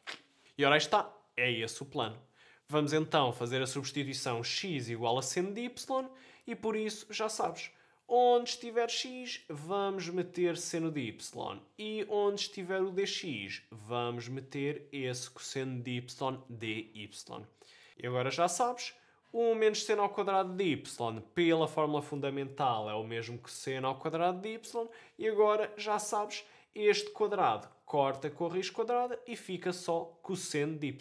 E ora está, é esse o plano. Vamos então fazer a substituição x igual a seno de y e por isso já sabes, onde estiver x vamos meter seno de y e onde estiver o dx vamos meter esse cosseno de y dy. E agora já sabes, 1 menos seno ao quadrado de y pela fórmula fundamental é o mesmo que seno ao quadrado de y e agora já sabes, este quadrado corta com a raiz quadrada e fica só cosseno de y.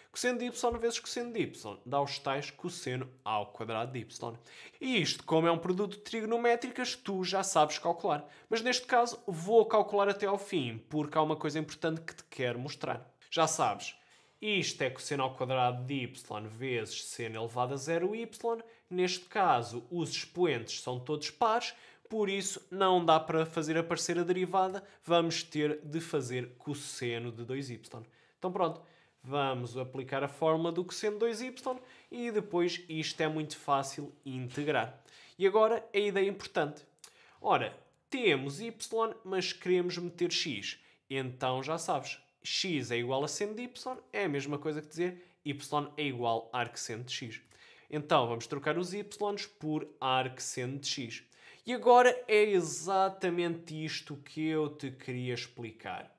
Cosseno de y vezes cosseno de y dá os tais cosseno ao quadrado de y. E isto, como é um produto de trigonométricas, tu já sabes calcular. Mas neste caso vou calcular até ao fim, porque há uma coisa importante que te quero mostrar. Já sabes, isto é cosseno ao quadrado de y vezes seno elevado a 0y. Neste caso, os expoentes são todos pares, por isso não dá para fazer aparecer a derivada. Vamos ter de fazer cosseno de 2y. Então pronto, vamos aplicar a fórmula do cosseno de 2y e depois isto é muito fácil integrar. E agora a ideia importante. Ora, temos y, mas queremos meter x. Então já sabes, x é igual a seno de y, é a mesma coisa que dizer y é igual a arcseno de x. Então vamos trocar os y por arcseno de x. E agora é exatamente isto que eu te queria explicar.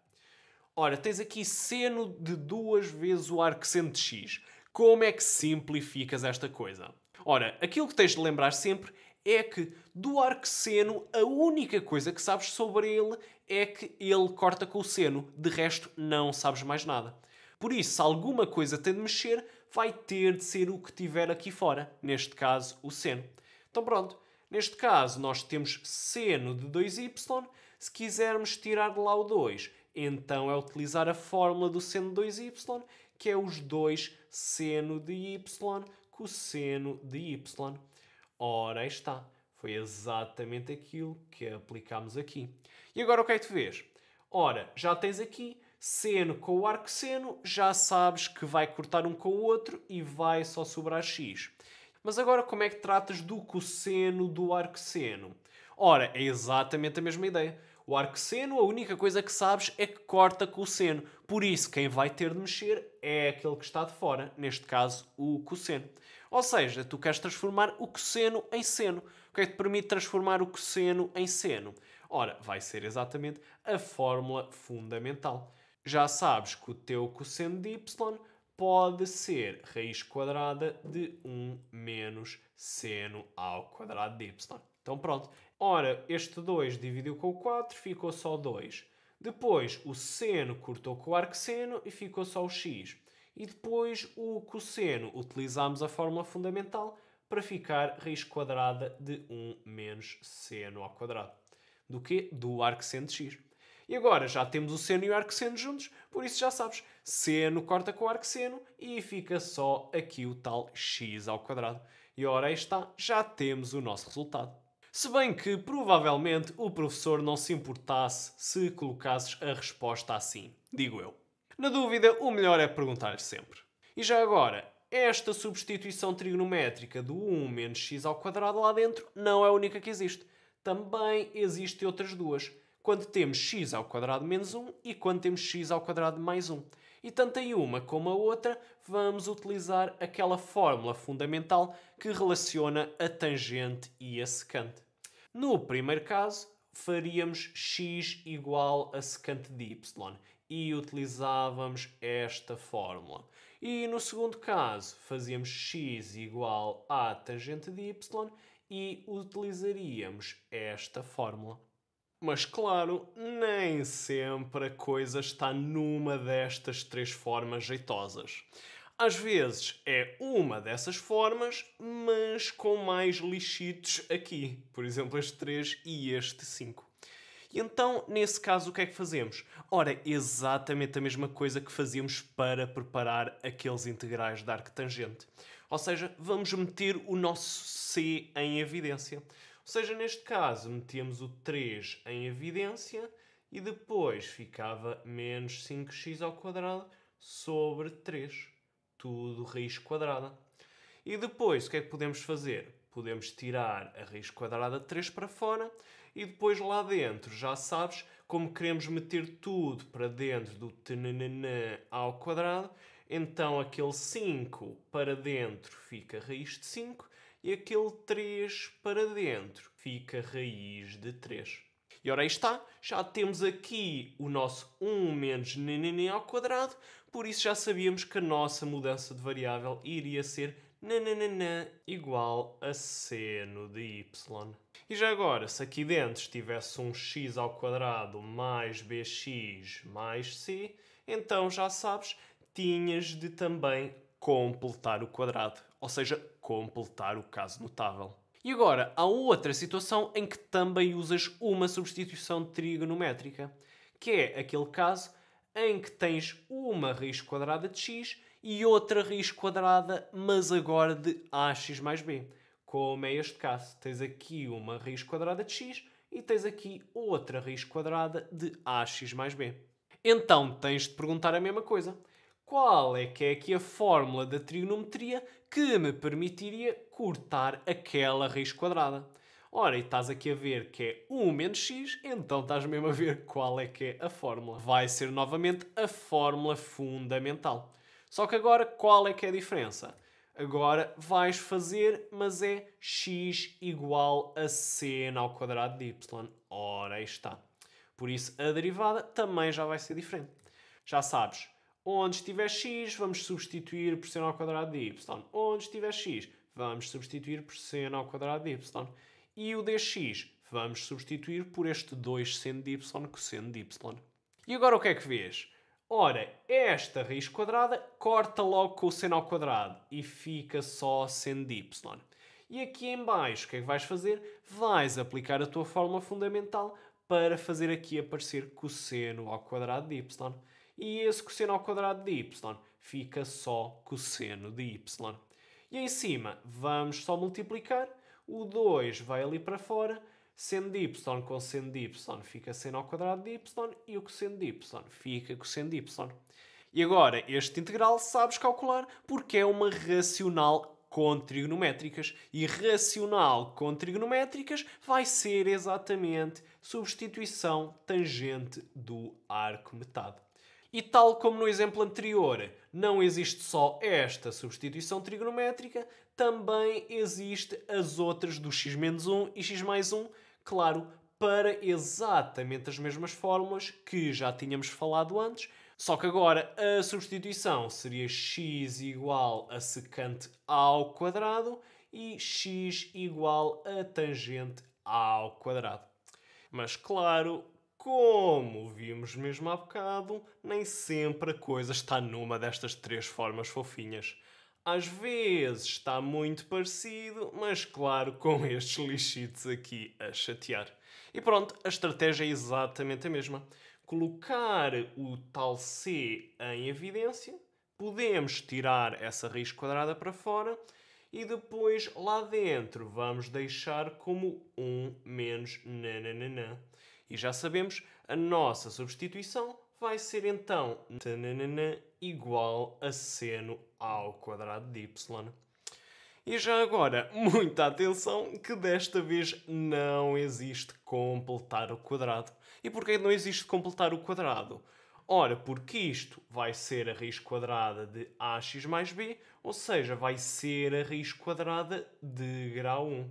Ora, tens aqui seno de 2 vezes o arcseno de x. Como é que simplificas esta coisa? Ora, aquilo que tens de lembrar sempre é que do arcseno a única coisa que sabes sobre ele é que ele corta com o seno. De resto, não sabes mais nada. Por isso, se alguma coisa tem de mexer, vai ter de ser o que tiver aqui fora. Neste caso, o seno. Então pronto. Neste caso, nós temos seno de 2y. Se quisermos tirar de lá o 2, então é utilizar a fórmula do seno de 2y, que é os 2 seno de y cosseno de y. Ora, aí está. Foi exatamente aquilo que aplicámos aqui. E agora o que é que tu vês? Ora, já tens aqui seno com o arcseno, já sabes que vai cortar um com o outro e vai só sobrar x. Mas agora como é que tratas do cosseno do arcseno? Ora, é exatamente a mesma ideia. O arcseno, a única coisa que sabes é que corta com o seno. Por isso, quem vai ter de mexer é aquele que está de fora. Neste caso, o cosseno. Ou seja, tu queres transformar o cosseno em seno. O que é que te permite transformar o cosseno em seno? Ora, vai ser exatamente a fórmula fundamental. Já sabes que o teu cosseno de y pode ser raiz quadrada de 1 menos seno ao quadrado de y. Então pronto. Ora, este 2 dividiu com o 4, ficou só 2. Depois o seno cortou com o arcseno e ficou só o x. E depois o cosseno, utilizámos a fórmula fundamental para ficar raiz quadrada de 1 menos seno ao quadrado. Do quê? Do arcseno de x. E agora já temos o seno e o arcseno juntos, por isso já sabes, seno corta com o arcseno e fica só aqui o tal x ao quadrado. E ora aí está, já temos o nosso resultado. Se bem que provavelmente o professor não se importasse se colocasses a resposta assim, digo eu. Na dúvida, o melhor é perguntar-lhe sempre. E já agora, esta substituição trigonométrica do 1 menos x ao quadrado lá dentro não é a única que existe. Também existem outras duas. quando temos x ao quadrado menos 1 e quando temos x ao quadrado mais 1. E tanto em uma como a outra vamos utilizar aquela fórmula fundamental que relaciona a tangente e a secante. No primeiro caso, faríamos x igual a secante de y e utilizávamos esta fórmula. E no segundo caso, fazíamos x igual à tangente de y e utilizaríamos esta fórmula. Mas claro, nem sempre a coisa está numa destas três formas jeitosas. Às vezes é uma dessas formas, mas com mais lixitos aqui. Por exemplo, este 3 e este 5. E então, nesse caso, o que é que fazemos? Ora, exatamente a mesma coisa que fazíamos para preparar aqueles integrais da arctangente. Ou seja, vamos meter o nosso c em evidência. Ou seja, neste caso, metíamos o 3 em evidência e depois ficava menos 5x ao quadrado sobre 3. Tudo raiz quadrada. E depois, o que é que podemos fazer? Podemos tirar a raiz quadrada de 3 para fora e depois lá dentro, já sabes, como queremos meter tudo para dentro do tnn ao quadrado, então aquele 5 para dentro fica raiz de 5 e aquele 3 para dentro fica raiz de 3. E ora aí está, já temos aqui o nosso 1 menos nn ao quadrado, por isso já sabíamos que a nossa mudança de variável iria ser nananana igual a seno de y. E já agora, se aqui dentro estivesse um x ao quadrado mais bx mais c, então já sabes, tinhas de também completar o quadrado, ou seja, completar o caso notável. E agora, há outra situação em que também usas uma substituição trigonométrica, que é aquele caso em que tens uma raiz quadrada de x e outra raiz quadrada, mas agora de ax mais b. Como é este caso, tens aqui uma raiz quadrada de x e tens aqui outra raiz quadrada de ax mais b. Então tens de perguntar a mesma coisa. Qual é que é aqui a fórmula da trigonometria que me permitiria cortar aquela raiz quadrada? Ora, e estás aqui a ver que é 1 menos x, então estás mesmo a ver qual é que é a fórmula. Vai ser novamente a fórmula fundamental. Só que agora, qual é que é a diferença? Agora vais fazer, mas é x igual a seno ao quadrado de y. Ora, aí está. Por isso, a derivada também já vai ser diferente. Já sabes, onde estiver x, vamos substituir por seno ao quadrado de y. Onde estiver x, vamos substituir por seno ao quadrado de y. E o dx, vamos substituir por este 2 seno de y cosseno de y. E agora o que é que vês? Ora, esta raiz quadrada corta logo com o seno ao quadrado e fica só seno de y. E aqui em baixo, o que é que vais fazer? Vais aplicar a tua fórmula fundamental para fazer aqui aparecer cosseno ao quadrado de y. E esse cosseno ao quadrado de y fica só cosseno de y. E em cima, vamos só multiplicar. O 2 vai ali para fora. Seno de y com seno de y fica seno ao quadrado de y e o cosseno de y fica cosseno de y. E agora, este integral sabes calcular porque é uma racional com trigonométricas. E racional com trigonométricas vai ser exatamente substituição tangente do arco metade. E tal como no exemplo anterior, não existe só esta substituição trigonométrica, também existe as outras do x menos 1 e x mais 1, claro, para exatamente as mesmas fórmulas que já tínhamos falado antes, só que agora a substituição seria x igual a secante ao quadrado e x igual a tangente ao quadrado. Mas claro, como vimos mesmo há bocado, nem sempre a coisa está numa destas três formas fofinhas. Às vezes está muito parecido, mas claro, com estes lixitos aqui a chatear. E pronto, a estratégia é exatamente a mesma. Colocar o tal c em evidência, podemos tirar essa raiz quadrada para fora e depois lá dentro vamos deixar como 1 menos nananana. E já sabemos, a nossa substituição vai ser então nananana igual a seno ao quadrado de y. E já agora, muita atenção que desta vez não existe completar o quadrado. E porquê não existe completar o quadrado? Ora, porque isto vai ser a raiz quadrada de ax mais b, ou seja, vai ser a raiz quadrada de grau 1.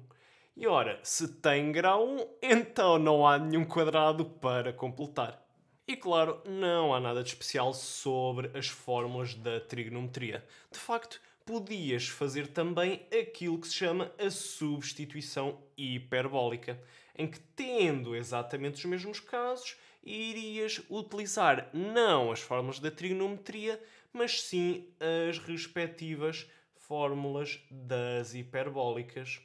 E ora, se tem grau 1, então não há nenhum quadrado para completar. E claro, não há nada de especial sobre as fórmulas da trigonometria. De facto, podias fazer também aquilo que se chama a substituição hiperbólica, em que, tendo exatamente os mesmos casos, irias utilizar não as fórmulas da trigonometria, mas sim as respectivas fórmulas das hiperbólicas.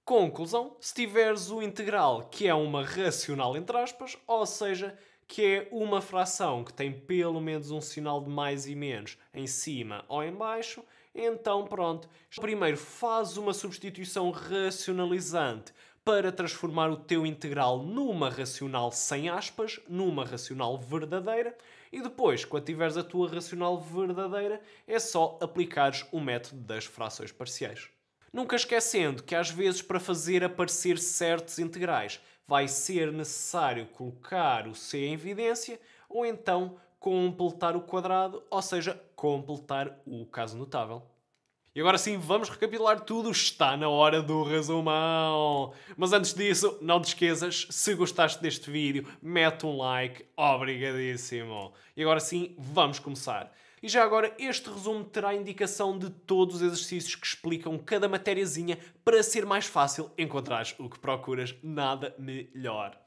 Conclusão: se tiveres o integral que é uma racional entre aspas, ou seja, que é uma fração que tem pelo menos um sinal de mais e menos em cima ou em baixo, então pronto. Primeiro faz uma substituição racionalizante para transformar o teu integral numa racional sem aspas, numa racional verdadeira, e depois, quando tiveres a tua racional verdadeira, é só aplicares o método das frações parciais. Nunca esquecendo que às vezes para fazer aparecer certos integrais vai ser necessário colocar o c em evidência ou então completar o quadrado, ou seja, completar o caso notável. E agora sim, vamos recapitular tudo. Está na hora do resumão. Mas antes disso, não te esqueças, se gostaste deste vídeo, mete um like. Obrigadíssimo. E agora sim, vamos começar. E já agora, este resumo terá indicação de todos os exercícios que explicam cada matériazinha para ser mais fácil encontrares o que procuras. Nada melhor.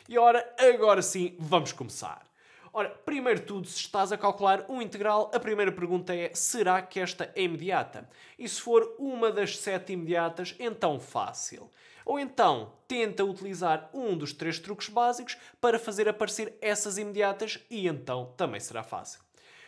E ora, agora sim, vamos começar. Ora, primeiro de tudo, se estás a calcular um integral, a primeira pergunta é: será que esta é imediata? E se for uma das 7 imediatas, então fácil. Ou então, tenta utilizar um dos 3 truques básicos para fazer aparecer essas imediatas e então também será fácil.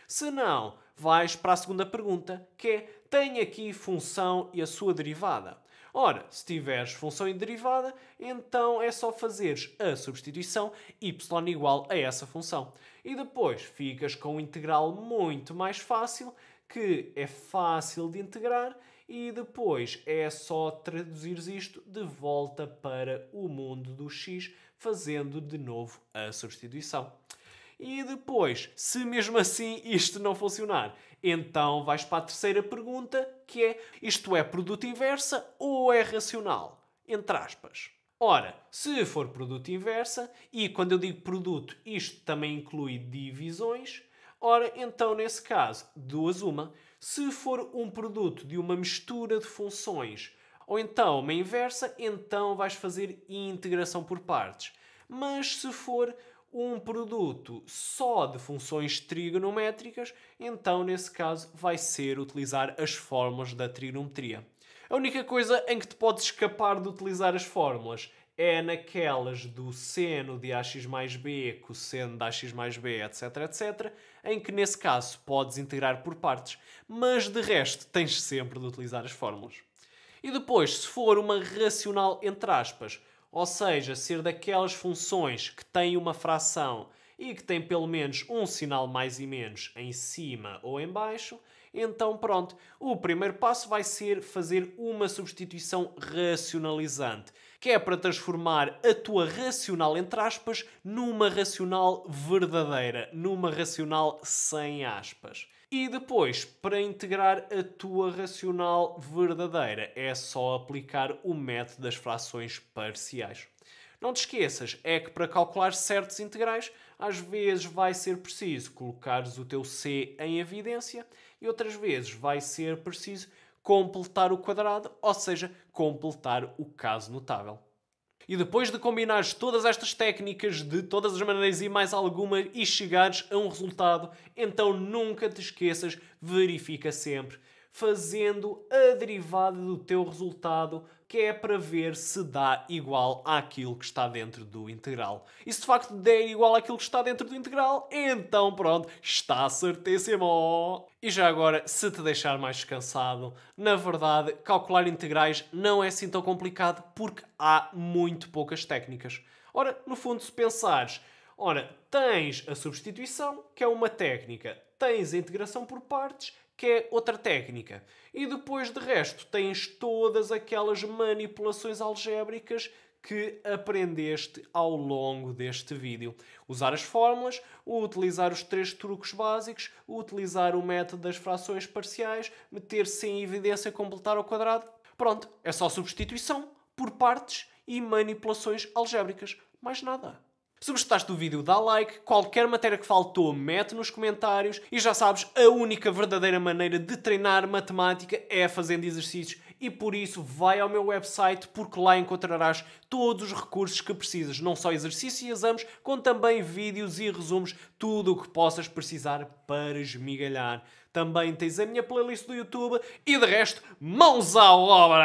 Se não, vais para a segunda pergunta, que é: tem aqui função e a sua derivada. Ora, se tiveres função e derivada, então é só fazeres a substituição y igual a essa função. E depois ficas com um integral muito mais fácil, que é fácil de integrar, e depois é só traduzires isto de volta para o mundo do x, fazendo de novo a substituição. E depois, se mesmo assim isto não funcionar, então vais para a terceira pergunta, que é: isto é produto inversa ou é racional? Entre aspas. Ora, se for produto inversa, e quando eu digo produto, isto também inclui divisões, ora, então nesse caso, duas uma. Se for um produto de uma mistura de funções, ou então uma inversa, então vais fazer integração por partes. Mas se for um produto só de funções trigonométricas, então nesse caso vai ser utilizar as fórmulas da trigonometria. A única coisa em que te podes escapar de utilizar as fórmulas é naquelas do seno de ax mais b, cosseno de ax mais b, etc, etc, em que nesse caso podes integrar por partes, mas de resto tens sempre de utilizar as fórmulas. E depois, se for uma racional entre aspas, ou seja, ser daquelas funções que têm uma fração e que têm pelo menos um sinal mais e menos em cima ou em baixo, então pronto, o primeiro passo vai ser fazer uma substituição racionalizante, que é para transformar a tua racional entre aspas numa racional verdadeira, numa racional sem aspas. E depois, para integrar a tua racional verdadeira, é só aplicar o método das frações parciais. Não te esqueças, é que para calcular certos integrais, às vezes vai ser preciso colocares o teu c em evidência e outras vezes vai ser preciso completar o quadrado, ou seja, completar o caso notável. E depois de combinares todas estas técnicas de todas as maneiras e mais alguma e chegares a um resultado, então nunca te esqueças, verifica sempre, fazendo a derivada do teu resultado, que é para ver se dá igual àquilo que está dentro do integral. E se de facto der igual àquilo que está dentro do integral, então pronto, está certíssimo! E já agora, se te deixar mais descansado, na verdade, calcular integrais não é assim tão complicado porque há muito poucas técnicas. Ora, no fundo, se pensares, ora, tens a substituição, que é uma técnica, tens a integração por partes, que é outra técnica. E depois, de resto, tens todas aquelas manipulações algébricas que aprendeste ao longo deste vídeo. Usar as fórmulas, utilizar os 3 truques básicos, utilizar o método das frações parciais, meter-se em evidência, completar ao quadrado. Pronto, é só substituição por partes e manipulações algébricas. Mais nada. Se gostaste do vídeo, dá like. Qualquer matéria que faltou, mete nos comentários. E já sabes, a única verdadeira maneira de treinar matemática é fazendo exercícios. E por isso, vai ao meu website, porque lá encontrarás todos os recursos que precisas. Não só exercícios e exames, como também vídeos e resumos. Tudo o que possas precisar para esmigalhar. Também tens a minha playlist do YouTube. E de resto, mãos à obra!